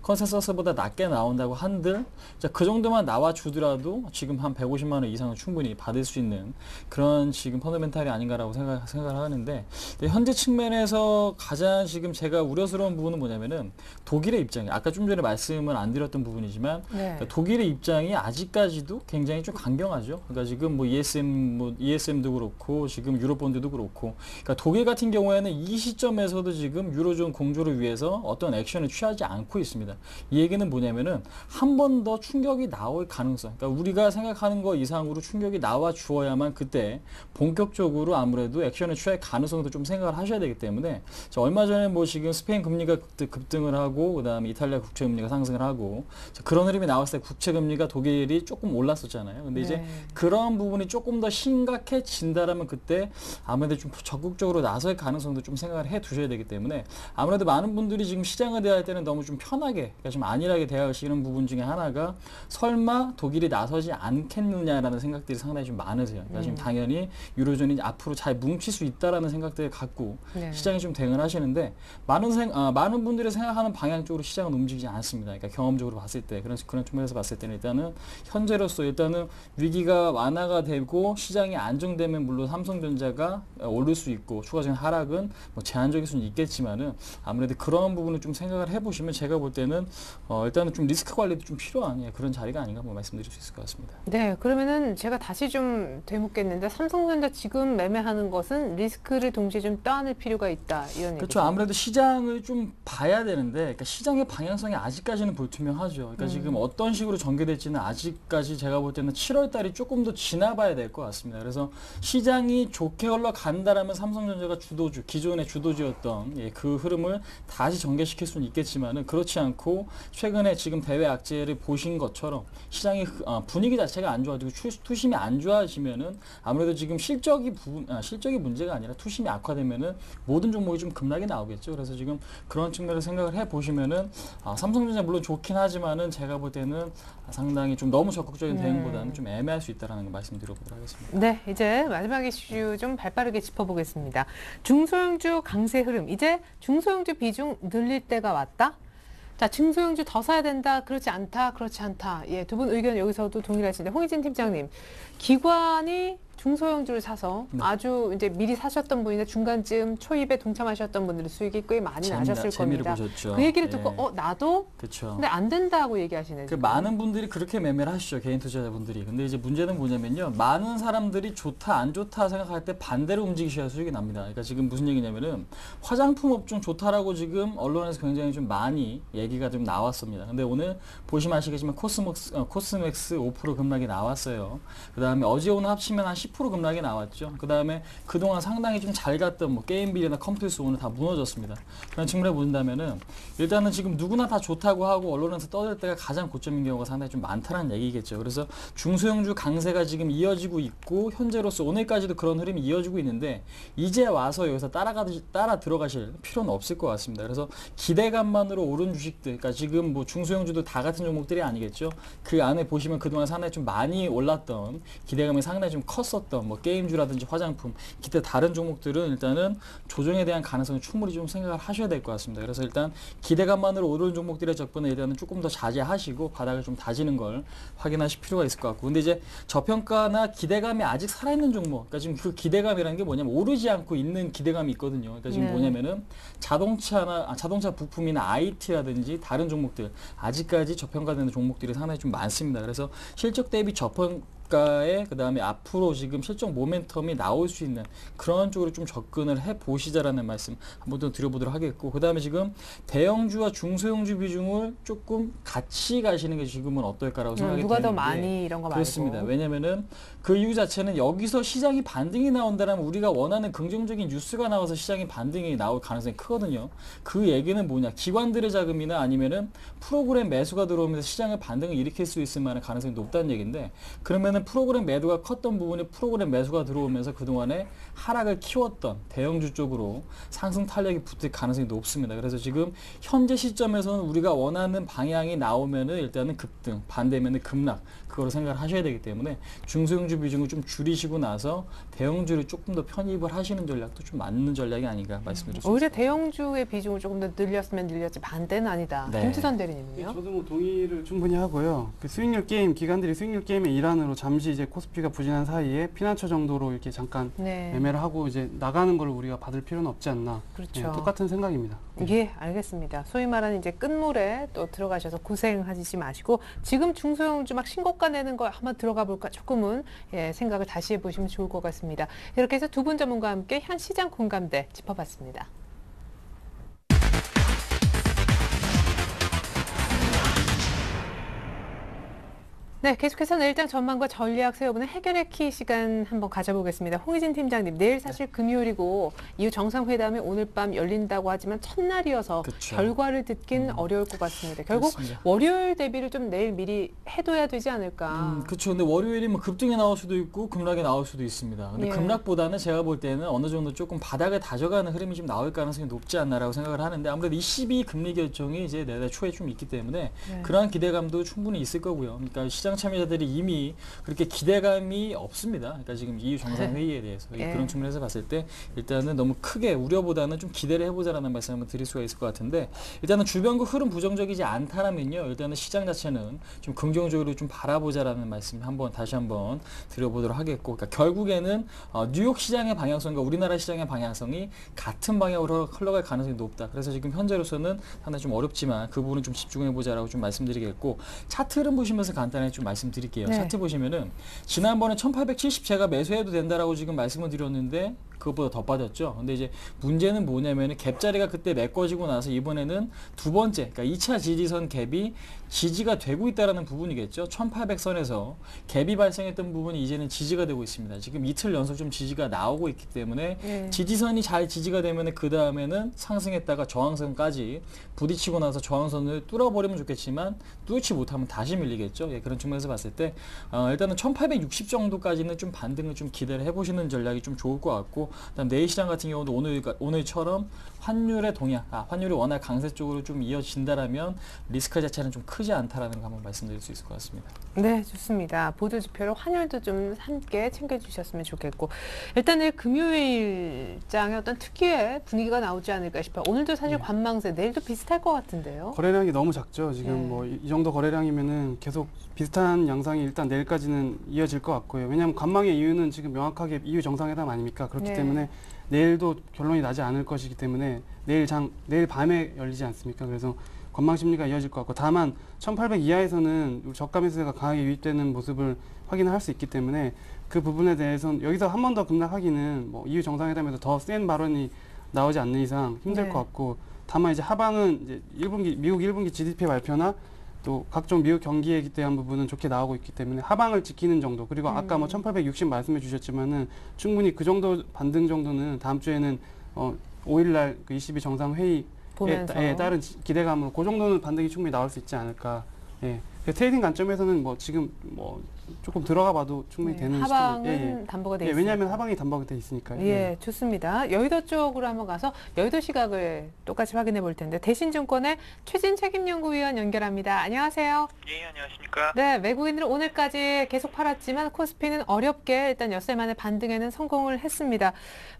컨센서스보다 낮게 나온다고 한들, 자, 그 정도만 나와주더라도 지금 한 150만 원 이상은 충분히 받을 수 있는 그런 지금 펀더멘탈이 아닌가라고 생각을 하는데, 현재 측면에서 가장 지금 제가 우려스러운 부분은 뭐냐면은 독일의 입장이, 아까 좀 전에 말씀을 안 드렸던 부분이지만 네. 그러니까 독일의 입장이 아직까지도 굉장히 좀 강경하죠. 그러니까 지금 뭐 ESM도 그렇고 지금 유로본드도 그렇고, 그러니까 독일 같은 경우에는 이 시점에서도 지금 유로존 공조를 위해서 어떤 액션을 취하지 않고 있습니다. 이 얘기는 뭐냐면은 한 번 더 충격이 나올 가능성, 그러니까 우리가 생각하는 거 이상으로 충격이 나와 주어야만 그때 본격적으로 아무래도 액션을 취할 가능성도 좀 생각을 하셔야 되기 때문에, 얼마 전에 뭐 지금 스페인 금리가 급등을 하고 그다음에 이탈리아 국채 금리가 상승을 하고, 그런 흐름이 나왔을 때 국채 금리가 독일이 조금 올랐었잖아요. 근데 이제 그런 부분이 조금 더 심각해진다라면 그때 아무래도 좀 적극적으로 나설 가능성도 좀 생각을 해 두셔야 되기 때문에, 아무래도 많은 분들이 지금 시장을 대할 때는 너무 좀 편하게, 그러니까 좀 안일하게 대하시는 부분 중에 하나가 설마 독일이 나서지 않겠느냐라는 생각들이 상당히 좀 많으세요. 그러니까 지금 당연히 유로존이 앞으로 잘 뭉칠 수 있다라는 생각들을 갖고 시장이 좀 대응을 하시는데, 많은 분들이 생각하는 방향 쪽으로 시장은 움직이지 않습니다. 그러니까 경험적으로 봤을 때, 그런 측면에서 봤을 때는 일단은 현재로서 일단은 위기가 완화가 되고 시장이 안정되면 물론 삼성전자가 오를 수 있고 추가적인 하락은 뭐 제한적일 수는 있겠지만은, 아무래도 그런 부분을 좀 생각을 해보시면 제가 볼 때는 일단은 좀 리스크 관리도 좀 필요한 그런 자리가 아닌가 뭐 말씀드릴 수 있을 것 같습니다. 네, 그러면은 제가 다시 좀 되묻겠는데 삼성전자 지금 매매하는 것은 리스크를 동시에 좀 떠안을 필요가 있다, 이런 얘기죠. 그렇죠. 아무래도 시장을 좀 봐야 되는데, 그러니까 시장의 방향성이 아직까지는 불투명하죠. 그러니까 지금 어떤 식으로 전개될지는 아직까지 제가 볼 때는 7월 달이 조금 더 지나봐야 될 것 같습니다. 그래서 시장이 좋게 흘러간다라면 삼성전자가 기존의 주도주였던 그 흐름을 다시 전개시킬 수는 있겠지만은, 그렇지 않고 최근에 지금 대외 악재를 보신 것처럼 시장의 분위기 자체가 안 좋아지고 투심이 안 좋아지면은, 아무래도 지금 실적이 문제가 아니라 투심이 악화되면은 모든 종목이 좀 급락이 나오겠죠. 그래서 지금 그런 측면을 생각을 해 보시면은 삼성전자 물론 좋긴 하지만은 제가 볼 때는 상당히 좀 너무 적극적인 대응보다는 좀 애매할 수 있다라는 걸 말씀드려보도록 하겠습니다. 네, 이제 마지막 이슈 좀 발빠르게 짚어보겠습니다. 중소형주 강세 흐름, 이제 중소형주 비중 늘릴 때가 왔다? 자, 중소형주 더 사야 된다, 그렇지 않다, 그렇지 않다. 예, 두 분 의견 여기서도 동일하신데, 홍희진 팀장님, 기관이 중소형주를 사서 아주 이제 미리 사셨던 분이나 중간쯤 초입에 동참하셨던 분들은 수익이 꽤 많이 나셨을 겁니다. 보셨죠. 그 얘기를 듣고 나도? 그렇죠. 근데 안 된다고 얘기하시네. 많은 분들이 그렇게 매매를 하시죠. 개인 투자자분들이. 근데 이제 문제는 뭐냐면요. 많은 사람들이 좋다 안 좋다 생각할 때 반대로 움직이셔야 수익이 납니다. 그러니까 지금 무슨 얘기냐면은 화장품 업종 좋다라고 지금 언론에서 굉장히 좀 많이 얘기가 좀 나왔습니다. 근데 오늘 보시면 아시겠지만 코스맥스 5% 급락이 나왔어요. 그다음에 어제 오늘 합치면 한 10% 급락이 나왔죠. 그다음에 그동안 상당히 좀 잘 갔던 뭐 게임빌이나 컴퓨터스 오늘 다 무너졌습니다. 그런 측면에 본다면은 일단은 지금 누구나 다 좋다고 하고 언론에서 떠들 때가 가장 고점인 경우가 상당히 좀 많다는 얘기겠죠. 그래서 중소형주 강세가 지금 이어지고 있고, 현재로서 오늘까지도 그런 흐름이 이어지고 있는데, 이제 와서 여기서 따라 들어가실 필요는 없을 것 같습니다. 그래서 기대감만으로 오른 주식들, 그러니까 지금 뭐 중소형주도 다 같은 종목들이 아니겠죠. 그 안에 보시면 그동안 상당히 좀 많이 올랐던, 기대감이 상당히 좀 컸었던 뭐 게임주라든지 화장품, 기타 다른 종목들은 일단은 조정에 대한 가능성을 충분히 좀 생각을 하셔야 될 것 같습니다. 그래서 일단 기대감만으로 오르는 종목들의 접근에 일단은 조금 더 자제하시고 바닥을 좀 다지는 걸 확인하실 필요가 있을 것 같고, 근데 이제 저평가나 기대감이 아직 살아있는 종목, 그러니까 지금 그 기대감이라는 게 뭐냐면 오르지 않고 있는 기대감이 있거든요. 그러니까 지금 뭐냐면은 자동차 부품이나 IT라든지 다른 종목들, 아직까지 저평가되는 종목들이 상당히 좀 많습니다. 그래서 실적 대비 주가에 그다음에 앞으로 지금 실적 모멘텀이 나올 수 있는 그런 쪽으로 좀 접근을 해 보시자라는 말씀 한번 더 드려보도록 하겠고, 그다음에 지금 대형주와 중소형주 비중을 조금 같이 가시는 게 지금은 어떨까라고 생각이 누가 더 되는데, 많이 이런 거 말고. 그렇습니다. 왜냐면은 그 이유 자체는 여기서 시장이 반등이 나온다면 우리가 원하는 긍정적인 뉴스가 나와서 시장이 반등이 나올 가능성이 크거든요. 그 얘기는 뭐냐? 기관들의 자금이나 아니면은 프로그램 매수가 들어오면서 시장의 반등을 일으킬 수 있을 만한 가능성이 높다는 얘기인데, 그러면은 프로그램 매도가 컸던 부분이 프로그램 매수가 들어오면서 그동안에 하락을 키웠던 대형주 쪽으로 상승 탄력이 붙을 가능성이 높습니다. 그래서 지금 현재 시점에서는 우리가 원하는 방향이 나오면은 일단은 급등, 반대면은 급락, 그거로 생각을 하셔야 되기 때문에 중소형주 비중을 좀 줄이시고 나서 대형주를 조금 더 편입을 하시는 전략도 좀 맞는 전략이 아닌가 말씀드릴 수 오히려 있습니다. 대형주의 비중을 조금 더 늘렸으면 늘렸지 반대는 아니다. 네. 김수선 대리님은요? 저도 뭐 동의를 충분히 하고요. 그 수익률 게임, 기관들이 수익률 게임의 일환으로 잠시 이제 코스피가 부진한 사이에 피난처 정도로 이렇게 잠깐 네. 매매를 하고 이제 나가는 걸 우리가 받을 필요는 없지 않나. 그렇죠. 예, 똑같은 생각입니다. 예, 알겠습니다. 소위 말하는 이제 끝물에 또 들어가셔서 고생하시지 마시고 지금 중소형주 막 신고가 내는 거 한번 들어가 볼까 조금은 생각을 다시 해보시면 좋을 것 같습니다. 이렇게 해서 두 분 전문가와 함께 현 시장 공감대 짚어봤습니다. 네, 계속해서 내일장 전망과 전략 세워보는 해결의 키 시간 한번 가져보겠습니다. 홍희진 팀장님, 내일 사실 금요일이고 이후 정상회담이 오늘 밤 열린다고 하지만 첫날이어서 그쵸. 결과를 듣긴 어려울 것 같습니다. 결국 그렇습니다. 월요일 대비를 좀 내일 미리 해둬야 되지 않을까. 그렇죠. 근데 월요일이면 급등이 나올 수도 있고 급락이 나올 수도 있습니다. 근데 예. 급락보다는 제가 볼 때는 어느 정도 조금 바닥을 다져가는 흐름이 좀 나올 가능성이 높지 않나라고 생각을 하는데, 아무래도 22 금리 결정이 이제 내달 초에 좀 있기 때문에 네. 그러한 기대감도 충분히 있을 거고요. 그러니까 시장 참여자들이 이미 그렇게 기대감이 없습니다. 그러니까 지금 EU 정상회의에 대해서 예. 그런 측면에서 봤을 때 일단은 너무 크게 우려보다는 좀 기대를 해보자라는 말씀 한번 드릴 수가 있을 것 같은데, 일단은 주변국 흐름 부정적이지 않다라면요, 일단은 시장 자체는 좀 긍정적으로 좀 바라보자라는 말씀 한번 다시 한번 드려보도록 하겠고, 그러니까 결국에는 뉴욕 시장의 방향성과 우리나라 시장의 방향성이 같은 방향으로 흘러갈 가능성이 높다. 그래서 지금 현재로서는 상당히 좀 어렵지만 그 부분은 좀 집중해보자라고 좀 말씀드리겠고, 차트 흐름 보시면서 간단하게 좀 말씀드릴게요. 네. 차트 보시면은 지난번에 1870 제가 매수해도 된다라고 지금 말씀을 드렸는데 그것보다 더 빠졌죠. 근데 이제 문제는 뭐냐면은 갭자리가 그때 메꿔지고 나서 이번에는 두 번째, 그러니까 2차 지지선 갭이 지지가 되고 있다라는 부분이겠죠. 1800선에서 갭이 발생했던 부분이 이제는 지지가 되고 있습니다. 지금 이틀 연속 좀 지지가 나오고 있기 때문에 네. 지지선이 잘 지지가 되면 그 다음에는 상승했다가 저항선까지 부딪히고 나서 저항선을 뚫어버리면 좋겠지만 뚫지 못하면 다시 밀리겠죠. 예, 그런 측면에서 봤을 때 일단은 1860 정도까지는 좀 반등을 좀 기대를 해보시는 전략이 좀 좋을 것 같고, 그다음 내일 시장 같은 경우도 오늘처럼 환율의 동향, 환율이 워낙 강세 쪽으로 좀 이어진다라면 리스크 자체는 좀 크지 않다라는 거 한번 말씀드릴 수 있을 것 같습니다. 네, 좋습니다. 보도 지표로 환율도 좀 함께 챙겨주셨으면 좋겠고, 일단 내일 금요일장에 어떤 특유의 분위기가 나오지 않을까 싶어요. 오늘도 사실 관망세, 내일도 비슷할 것 같은데요. 거래량이 너무 작죠. 지금 네. 뭐 이 정도 거래량이면은 계속 비슷한 양상이 일단 내일까지는 이어질 것 같고요. 왜냐하면 관망의 이유는 지금 명확하게 EU 정상회담 아닙니까? 그렇기 네. 때문에 내일도 결론이 나지 않을 것이기 때문에 내일 밤에 열리지 않습니까? 그래서 관망 심리가 이어질 것 같고, 다만 1800 이하에서는 우리 저가 매수세가 강하게 유입되는 모습을 확인할 수 있기 때문에 그 부분에 대해서는 여기서 한 번 더 급락하기는 뭐 EU 정상회담에서 더 센 발언이 나오지 않는 이상 힘들 네. 것 같고, 다만 이제 하방은 이제 1분기 미국 1분기 GDP 발표나 또 각종 미국 경기에 대한 부분은 좋게 나오고 있기 때문에 하방을 지키는 정도, 그리고 아까 뭐 1860 말씀해 주셨지만은 충분히 그 정도 반등 정도는 다음 주에는 5일날 그 22 정상회의 보면서. 따른 기대감으로 그 정도는 반등이 충분히 나올 수 있지 않을까. 예. 트레이딩 관점에서는 뭐 지금 뭐 조금 들어가 봐도 충분히 되는 하방은 담보가 돼 예, 있습니다. 왜냐하면 하방이 담보가 돼 있으니까요. 예, 좋습니다. 여의도 쪽으로 한번 가서 여의도 시각을 똑같이 확인해 볼 텐데, 대신증권의 최진 책임연구위원 연결합니다. 안녕하세요. 예, 안녕하십니까. 네, 외국인들은 오늘까지 계속 팔았지만 코스피는 어렵게 일단 엿새 만에 반등에는 성공을 했습니다.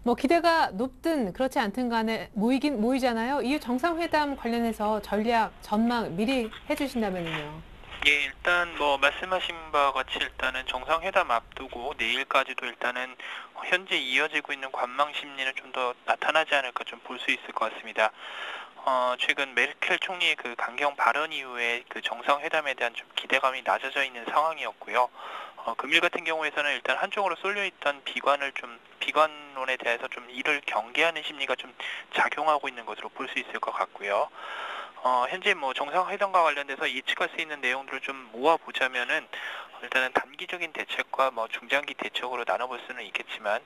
뭐 기대가 높든 그렇지 않든 간에 모이긴 모이잖아요. 이후 정상회담 관련해서 전략, 전망 미리 해주신다면요. 예, 일단 뭐 말씀하신 바와 같이 일단은 정상회담 앞두고 내일까지도 일단은 현재 이어지고 있는 관망 심리는 좀 더 나타나지 않을까 좀 볼 수 있을 것 같습니다. 최근 메르켈 총리의 그 강경 발언 이후에 그 정상회담에 대한 좀 기대감이 낮아져 있는 상황이었고요. 금일 같은 경우에서는 일단 한쪽으로 쏠려 있던 비관론에 대해서 좀 이를 경계하는 심리가 좀 작용하고 있는 것으로 볼 수 있을 것 같고요. 현재 뭐 정상회담과 관련돼서 예측할 수 있는 내용들을 좀 모아보자면은 일단은 단기적인 대책과 뭐 중장기 대책으로 나눠볼 수는 있겠지만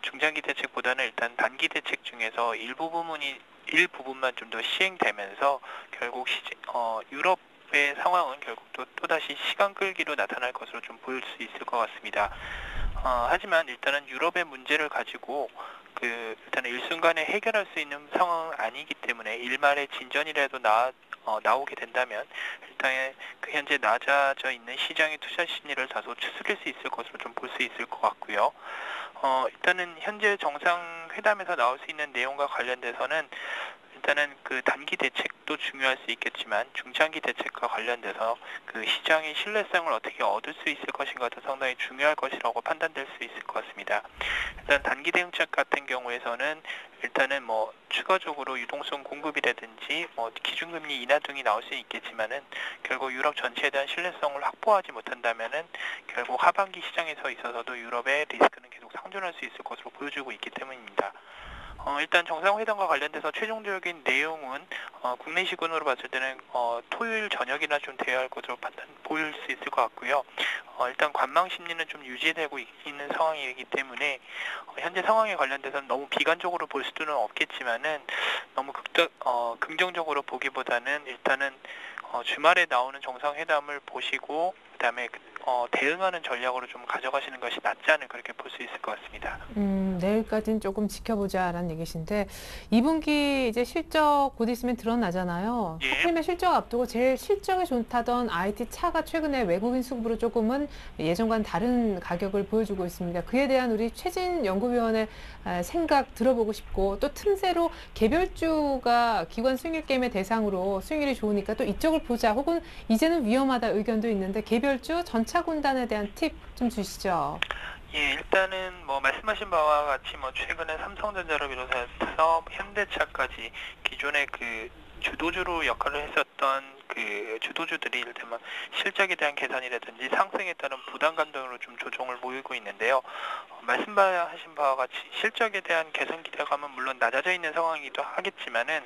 중장기 대책보다는 일단 단기 대책 중에서 일부분만 좀 더 시행되면서 결국 유럽의 상황은 결국 또다시 시간 끌기로 나타날 것으로 좀 보일 수 있을 것 같습니다. 하지만 일단은 유럽의 문제를 가지고 일단은 일순간에 해결할 수 있는 상황은 아니기 때문에 일말의 진전이라도 나오게 된다면 일단 현재 낮아져 있는 시장의 투자 심리를 다소 추스릴 수 있을 것으로 좀 볼 수 있을 것 같고요. 일단은 현재 정상회담에서 나올 수 있는 내용과 관련돼서는 일단은 단기 대책도 중요할 수 있겠지만 중장기 대책과 관련돼서 시장의 신뢰성을 어떻게 얻을 수 있을 것인가도 상당히 중요할 것이라고 판단될 수 있을 것 같습니다. 일단 단기 대응책 같은 경우에서는 일단은 뭐 추가적으로 유동성 공급이라든지 뭐 기준금리 인하 등이 나올 수 있겠지만은 결국 유럽 전체에 대한 신뢰성을 확보하지 못한다면은 결국 하반기 시장에서 있어서도 유럽의 리스크는 계속 상존할 수 있을 것으로 보여지고 있기 때문입니다. 일단 정상회담과 관련돼서 최종적인 내용은 국내 시간으로 봤을 때는 토요일 저녁이나 좀 되어야 할 것으로 보일 수 있을 것 같고요. 일단 관망 심리는 좀 유지되고 있는 상황이기 때문에 현재 상황에 관련돼서는 너무 비관적으로 볼 수는 없겠지만은 너무 긍정적으로 보기보다는 일단은 주말에 나오는 정상회담을 보시고 그다음에 대응하는 전략으로 좀 가져가시는 것이 낫지 않을까 그렇게 볼 수 있을 것 같습니다. 내일까지는 조금 지켜보자라는 얘기신데 2분기 이제 실적 곧 있으면 드러나잖아요. 예. 하필이면 실적 앞두고 제일 실적이 좋다던 IT 차가 최근에 외국인 수급으로 조금은 예전과는 다른 가격을 보여주고 있습니다. 그에 대한 우리 최진 연구위원의 생각 들어보고 싶고 또 틈새로 개별주가 기관 수익률 게임의 대상으로 수익률이 좋으니까 또 이쪽을 보자 혹은 이제는 위험하다 의견도 있는데 개별주 전차 군단에 대한 팁 좀 주시죠. 예, 일단은 뭐 말씀하신 바와 같이 뭐 최근에 삼성전자를 비롯해서 현대차까지 기존의 주도주로 역할을 했었던 주도주들이 이를테면 실적에 대한 개선이라든지 상승에 따른 부담감 등으로 좀 조정을 보이고 있는데요. 말씀하신 바와 같이 실적에 대한 개선 기대감은 물론 낮아져 있는 상황이기도 하겠지만은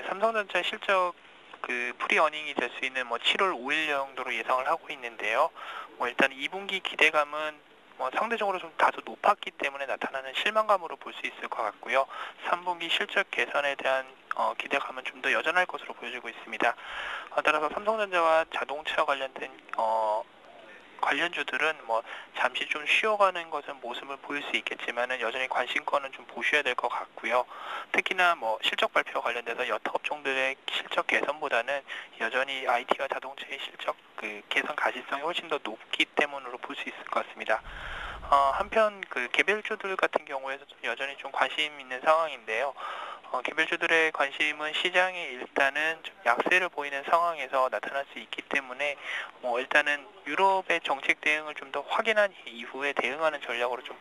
삼성전자 실적 프리 어닝이 될 수 있는 7월 5일 정도로 예상을 하고 있는데요. 일단 2분기 기대감은 상대적으로 좀 다소 높았기 때문에 나타나는 실망감으로 볼 수 있을 것 같고요. 3분기 실적 개선에 대한 기대감은 좀 더 여전할 것으로 보여지고 있습니다. 따라서 삼성전자와 자동차 관련된 관련주들은 잠시 좀 쉬어가는 것은 모습을 보일 수 있겠지만은 여전히 관심권은 좀 보셔야 될 것 같고요. 특히나 실적 발표 관련돼서 여타 업종들의 실적 개선보다는 여전히 IT와 자동차의 실적 개선 가시성이 훨씬 더 높기 때문으로 볼 수 있을 것 같습니다. 한편 개별주들 같은 경우에도 여전히 좀 관심 있는 상황인데요. 개별주들의 관심은 시장이 일단은 좀 약세를 보이는 상황에서 나타날 수 있기 때문에 일단은 유럽의 정책 대응을 좀 더 확인한 이후에 대응하는 전략으로 좀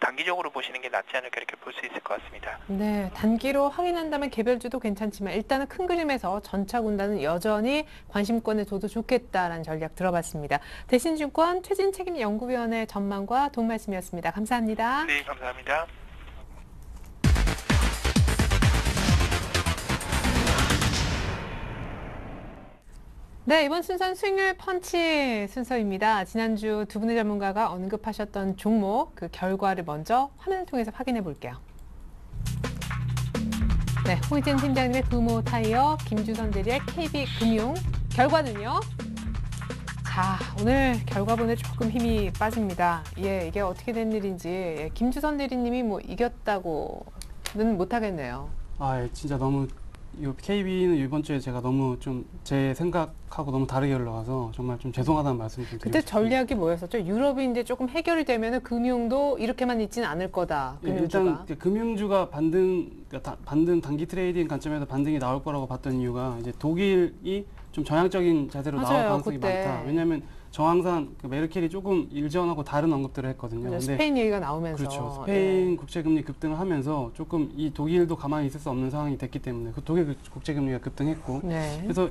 단기적으로 보시는 게 낫지 않을까 이렇게 볼 수 있을 것 같습니다. 네, 단기로 확인한다면 개별주도 괜찮지만 일단은 큰 그림에서 전차 군단은 여전히 관심권에 둬도 좋겠다라는 전략 들어봤습니다. 대신증권 최진 책임연구위원의 전망과 도움 말씀이었습니다. 감사합니다. 네, 감사합니다. 네, 이번 순서는 수익률 펀치 순서입니다. 지난주 두 분의 전문가가 언급하셨던 종목 결과를 먼저 화면을 통해서 확인해 볼게요. 네, 홍희진 팀장님의 금호타이어, 김주선 대리의 KB금융 결과는요. 자, 오늘 결과 보내 조금 힘이 빠집니다. 예, 이게 어떻게 된 일인지 김주선 대리님이 이겼다고는 못하겠네요. 진짜 너무 KB는 이번 주에 제가 너무 좀 제 생각하고 너무 다르게 흘러가서 정말 좀 죄송하다는 말씀 좀 드리고 그때 싶습니다. 전략이 뭐였었죠? 유럽이 이제 조금 해결이 되면은 금융도 이렇게만 있지는 않을 거다. 금융주가. 일단 금융주가 반등 단기 트레이딩 관점에서 반등이 나올 거라고 봤던 이유가 이제 독일이 좀 정향적인 자세로 나올 맞아요, 가능성이 그때. 많다. 왜냐하면 정황상 메르켈이 조금 일전하고 다른 언급들을 했거든요. 맞아요. 근데 스페인 얘기가 나오면서. 그렇죠. 스페인 국채금리 급등을 하면서 조금 이 독일도 가만히 있을 수 없는 상황이 됐기 때문에 독일 국채금리가 급등했고 네. 그래서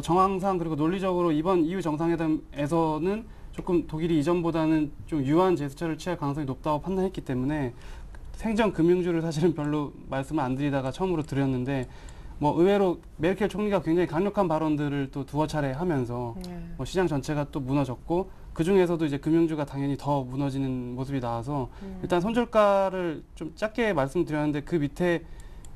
정황상 그리고 논리적으로 이번 EU 정상회담에서는 조금 독일이 이전보다는 좀 유한 제스처를 취할 가능성이 높다고 판단했기 때문에 생전 금융주를 사실은 별로 말씀을 안 드리다가 처음으로 드렸는데 뭐 의외로 메르켈 총리가 굉장히 강력한 발언들을 또 두어 차례 하면서 뭐 시장 전체가 또 무너졌고 그 중에서도 이제 금융주가 당연히 더 무너지는 모습이 나와서 일단 손절가를 좀 작게 말씀드렸는데 그 밑에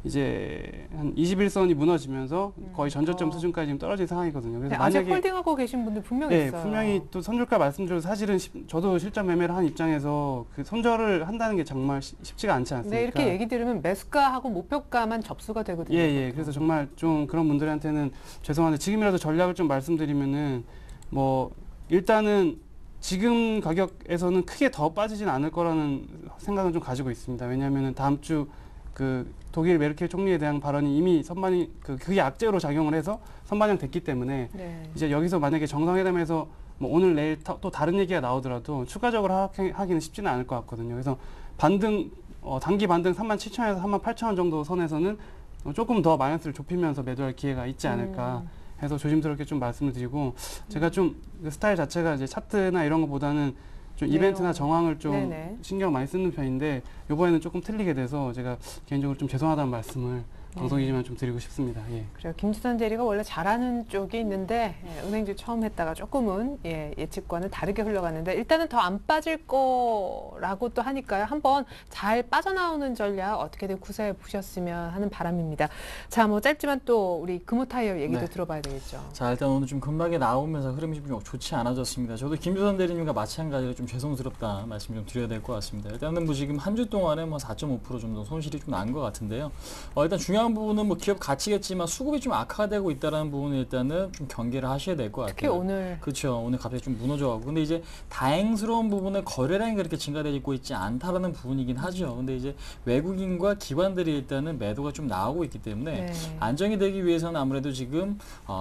이제 한 21선이 무너지면서 거의 전저점 수준까지 지금 떨어진 상황이거든요. 그래서 아직 만약에 홀딩하고 계신 분들 분명히 네, 있어요. 분명히 또 손절가 말씀드려도 사실은 저도 실전 매매를 한 입장에서 그 손절을 한다는 게 정말 쉽지가 않지 않습니까? 네, 이렇게 얘기 들으면 매수가하고 목표가만 접수가 되거든요. 예. 그래서 정말 좀 그런 분들한테는 죄송한데 지금이라도 전략을 좀 말씀드리면은 뭐 일단은 지금 가격에서는 크게 더 빠지진 않을 거라는 생각은 좀 가지고 있습니다. 왜냐하면은 다음 주 그 독일 메르켈 총리에 대한 발언이 이미 그게 악재로 작용을 해서 선반영됐기 때문에 네. 이제 여기서 만약에 정상회담에서 뭐 오늘 내일 또 다른 얘기가 나오더라도 추가적으로 하기는 쉽지는 않을 것 같거든요. 그래서 단기 반등 37,000원에서 38,000원 정도 선에서는 조금 더 마이너스를 좁히면서 매도할 기회가 있지 않을까 해서 조심스럽게 좀 말씀을 드리고 제가 좀 그 스타일 자체가 이제 차트나 이런 것보다는 좀 이벤트나 정황을 좀 네네. 신경 많이 쓰는 편인데 이번에는 조금 틀리게 돼서 제가 개인적으로 좀 죄송하다는 말씀을 방송이지만 좀 드리고 싶습니다. 예. 그래요. 김지선 대리가 원래 잘하는 쪽이 있는데 은행주 처음 했다가 조금은 예측과는 다르게 흘러갔는데 일단은 더 안 빠질 거라고 또 하니까요. 한번 잘 빠져나오는 전략 어떻게든 구사해 보셨으면 하는 바람입니다. 자, 뭐 짧지만 또 우리 금호타이어 얘기도 네. 들어봐야 되겠죠. 자, 일단 오늘 좀 금방에 나오면서 흐름이 좀 좋지 않아졌습니다. 저도 김주선 대리님과 마찬가지로 좀 죄송스럽다 말씀 좀 드려야 될 것 같습니다. 일단은 뭐 지금 한 주 동안에 뭐 4.5% 정도 손실이 좀 난 것 같은데요. 일단 중요한 부분은 뭐 기업 가치겠지만 수급이 좀 악화되고 있다는 부분은 일단은 좀 경계를 하셔야 될 것 같아요. 특히 오늘 그렇죠. 오늘 갑자기 좀 무너져가고. 근데 이제 다행스러운 부분은 거래량이 그렇게 증가되고 있지 않다라는 부분이긴 하죠. 근데 이제 외국인과 기관들이 일단은 매도가 좀 나오고 있기 때문에 네. 안정이 되기 위해서는 아무래도 지금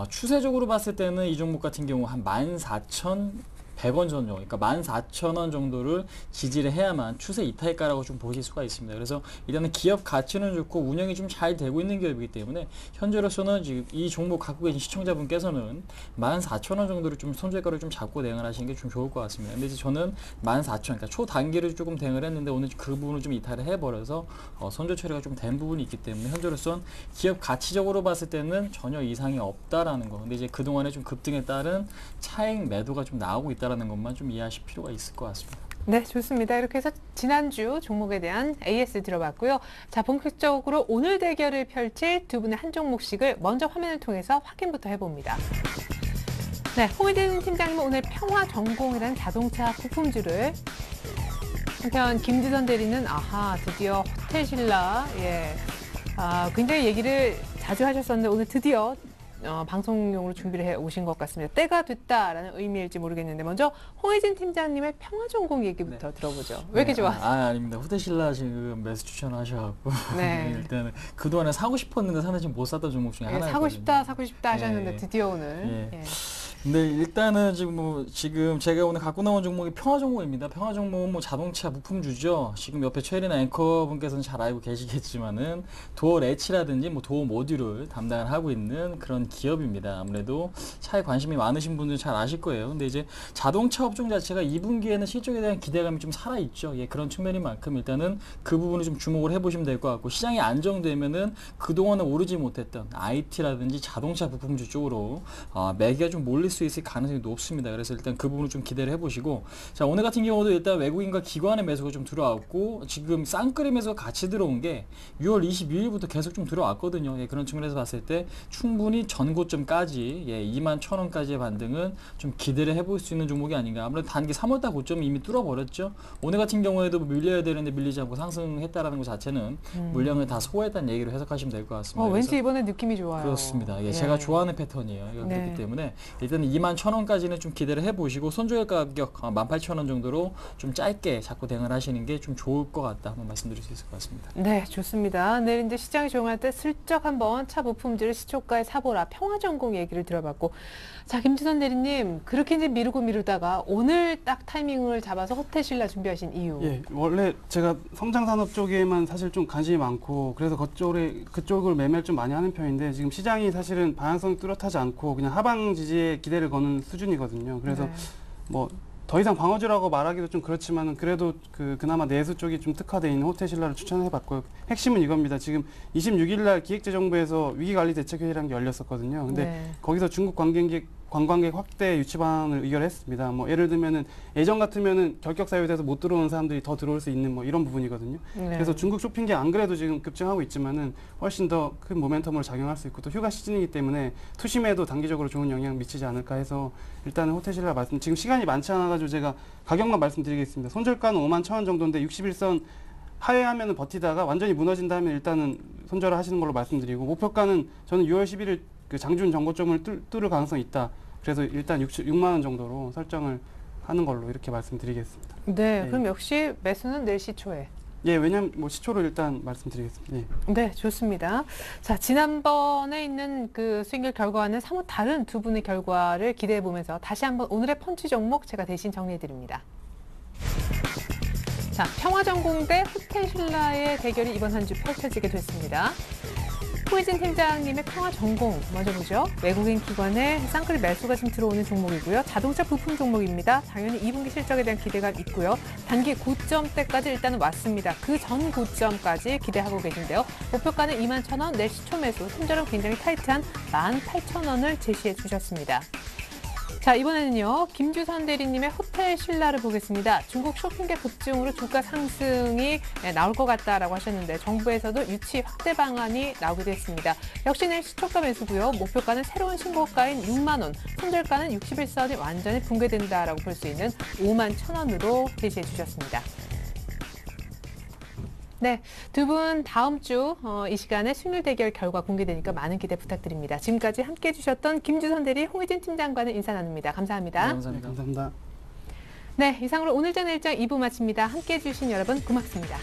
추세적으로 봤을 때는 이 종목 같은 경우 한 14,100원 정도, 그러니까 14,000원 정도를 지지를 해야만 추세 이탈가라고 좀 보실 수가 있습니다. 그래서 일단은 기업 가치는 좋고 운영이 좀 잘 되고 있는 기업이기 때문에 현재로서는 지금 이 종목 갖고 계신 시청자분께서는 14,000원 정도를 좀 손절가를 좀 잡고 대응을 하시는 게 좀 좋을 것 같습니다. 근데 이제 저는 14,000원, 그러니까 초단기를 조금 대응을 했는데 오늘 그 부분을 좀 이탈을 해버려서 손절 처리가 좀 된 부분이 있기 때문에 현재로서는 기업 가치적으로 봤을 때는 전혀 이상이 없다라는 거. 근데 이제 그동안에 좀 급등에 따른 차익 매도가 좀 나오고 있다라는 것만 좀 이해하실 필요가 있을 것 같습니다. 네, 좋습니다. 이렇게 해서 지난주 종목에 대한 AS 들어봤고요. 자, 본격적으로 오늘 대결을 펼칠 두 분의 한 종목씩을 먼저 화면을 통해서 확인부터 해봅니다. 네, 홍의진 팀장님은 오늘 평화전공이라는 자동차 부품주를, 한편 김지선 대리는 드디어 호텔신라, 굉장히 얘기를 자주 하셨었는데 오늘 드디어 방송용으로 준비를 해 오신 것 같습니다. 때가 됐다라는 의미일지 모르겠는데 먼저 홍의진 팀장님의 평화전공 얘기부터 들어보죠. 왜 이렇게 좋아하세요? 아닙니다. 후대신라 지금 매수 추천하셔갖고 네. 일단은 그동안에 사고 싶었는데 사실 못 샀던 종목 중에 하나였거든요. 사고 싶다 하셨는데 예. 드디어 오늘. 예. 근데 일단은 지금 제가 오늘 갖고 나온 종목이 평화전공입니다. 평화전공은 뭐 자동차 부품주죠. 지금 옆에 최리나 앵커분께서는 잘 알고 계시겠지만은 도어 레치라든지 뭐 도어 모듈을 담당을 하고 있는 그런 기업입니다. 아무래도 차에 관심이 많으신 분들은 잘 아실 거예요. 근데 이제 자동차 업종 자체가 2분기에는 실적에 대한 기대감이 좀 살아있죠. 그런 측면인 만큼 일단은 그 부분을 좀 주목을 해보시면 될 것 같고, 시장이 안정되면은 그동안은 오르지 못했던 IT라든지 자동차 부품주 쪽으로 매기가 좀 몰릴 수 있을 가능성이 높습니다. 그래서 일단 그 부분을 좀 기대를 해보시고, 자, 오늘 같은 경우도 일단 외국인과 기관의 매수가 좀 들어왔고, 지금 쌍끌이 매수가 같이 들어온 게 6월 22일부터 계속 좀 들어왔거든요. 그런 측면에서 봤을 때 충분히 전고점까지 21,000원까지의 반등은 좀 기대를 해볼 수 있는 종목이 아닌가. 아무래도 단기 3월달 고점이 이미 뚫어버렸죠. 오늘 같은 경우에도 밀려야 되는데 밀리지 않고 상승했다라는 것 자체는 물량을 다 소화했다는 얘기로 해석하시면 될 것 같습니다. 왠지 이번에 느낌이 좋아요. 그렇습니다. 제가 좋아하는 패턴이에요. 그렇기 때문에 일단 21,000원까지는 좀 기대를 해보시고, 손절 가격 18,000원 정도로 좀 짧게 잡고 대응을 하시는 게 좀 좋을 것 같다 한번 말씀드릴 수 있을 것 같습니다. 네, 좋습니다. 내일 이제 시장이 조용할 때 슬쩍 한번 차 부품주를 시초가에 사보라 평화전공 얘기를 들어봤고, 자, 김지선 대리님 그렇게 이제 미루다가 오늘 딱 타이밍을 잡아서 호텔신라 준비하신 이유. 원래 제가 성장산업 쪽에만 사실 좀 관심이 많고 그래서 그쪽을 매매를 좀 많이 하는 편인데 지금 시장이 사실은 방향성이 뚜렷하지 않고 그냥 하방 지지에 기대를 거는 수준이거든요. 그래서 뭐 더 이상 광어주라고 말하기도 좀 그렇지만은 그래도 그나마 내수 쪽이 좀 특화되어 있는 호텔 신라를 추천해봤고요. 핵심은 이겁니다. 지금 26일 날 기획재정부에서 위기관리대책회의라는 게 열렸었거든요. 근데 네. 거기서 중국 관광객 확대 유치 방안을 의결했습니다. 뭐 예를 들면은 예전 같으면은 결격 사유에 대해서 못 들어오는 사람들이 더 들어올 수 있는 뭐 이런 부분이거든요. 네. 그래서 중국 쇼핑객 안 그래도 지금 급증하고 있지만은 훨씬 더 큰 모멘텀을 작용할 수 있고 또 휴가 시즌이기 때문에 투심에도 단기적으로 좋은 영향 미치지 않을까 해서 일단은 호텔 신라 말씀 지금 시간이 많지 않아가지고 제가 가격만 말씀드리겠습니다. 손절가는 51,000원 정도인데 61선 하회하면 버티다가 완전히 무너진다면 일단은 손절을 하시는 걸로 말씀드리고 목표가는 저는 6월 11일 그 장준 정고점을 뚫을 가능성이 있다. 그래서 일단 6만 원 정도로 설정을 하는 걸로 이렇게 말씀드리겠습니다. 네, 네. 그럼 역시 매수는 내일 시초에. 예, 왜냐면 뭐 시초로 일단 말씀드리겠습니다. 예. 네, 좋습니다. 자, 지난번에 있는 그 수익률 결과와는 사뭇 다른 두 분의 결과를 기대해 보면서 다시 한번 오늘의 펀치 종목 제가 대신 정리해 드립니다. 자, 평화전공대 호텔신라의 대결이 이번 한 주 펼쳐지게 됐습니다. 홍혜진 팀장님의 평화전공 먼저 보죠. 외국인 기관의 쌍끌이 매수가 지금 들어오는 종목이고요. 자동차 부품 종목입니다. 당연히 2분기 실적에 대한 기대감 있고요. 단기 고점대까지 일단은 왔습니다. 그 전 고점까지 기대하고 계신데요. 목표가는 21,000원, 내일 시초 매수, 손절은 굉장히 타이트한 18,000원을 제시해 주셨습니다. 자, 이번에는요, 김주선 대리님의 호텔 신라를 보겠습니다. 중국 쇼핑객 급증으로 주가 상승이 나올 것 같다라고 하셨는데 정부에서도 유치 확대 방안이 나오게 됐습니다. 역시 내일 시초가 매수고요. 목표가는 새로운 신고가인 6만 원, 손절가는 61선이 완전히 붕괴된다라고 볼 수 있는 51,000원으로 제시해 주셨습니다. 네, 두 분 다음 주 이 시간에 수익률 대결 결과 공개되니까 많은 기대 부탁드립니다. 지금까지 함께해 주셨던 김주선 대리, 홍혜진 팀장과는 인사 나눕니다. 감사합니다. 네, 감사합니다. 감사합니다. 네, 이상으로 오늘 전 일정 2부 마칩니다. 함께해 주신 여러분 고맙습니다.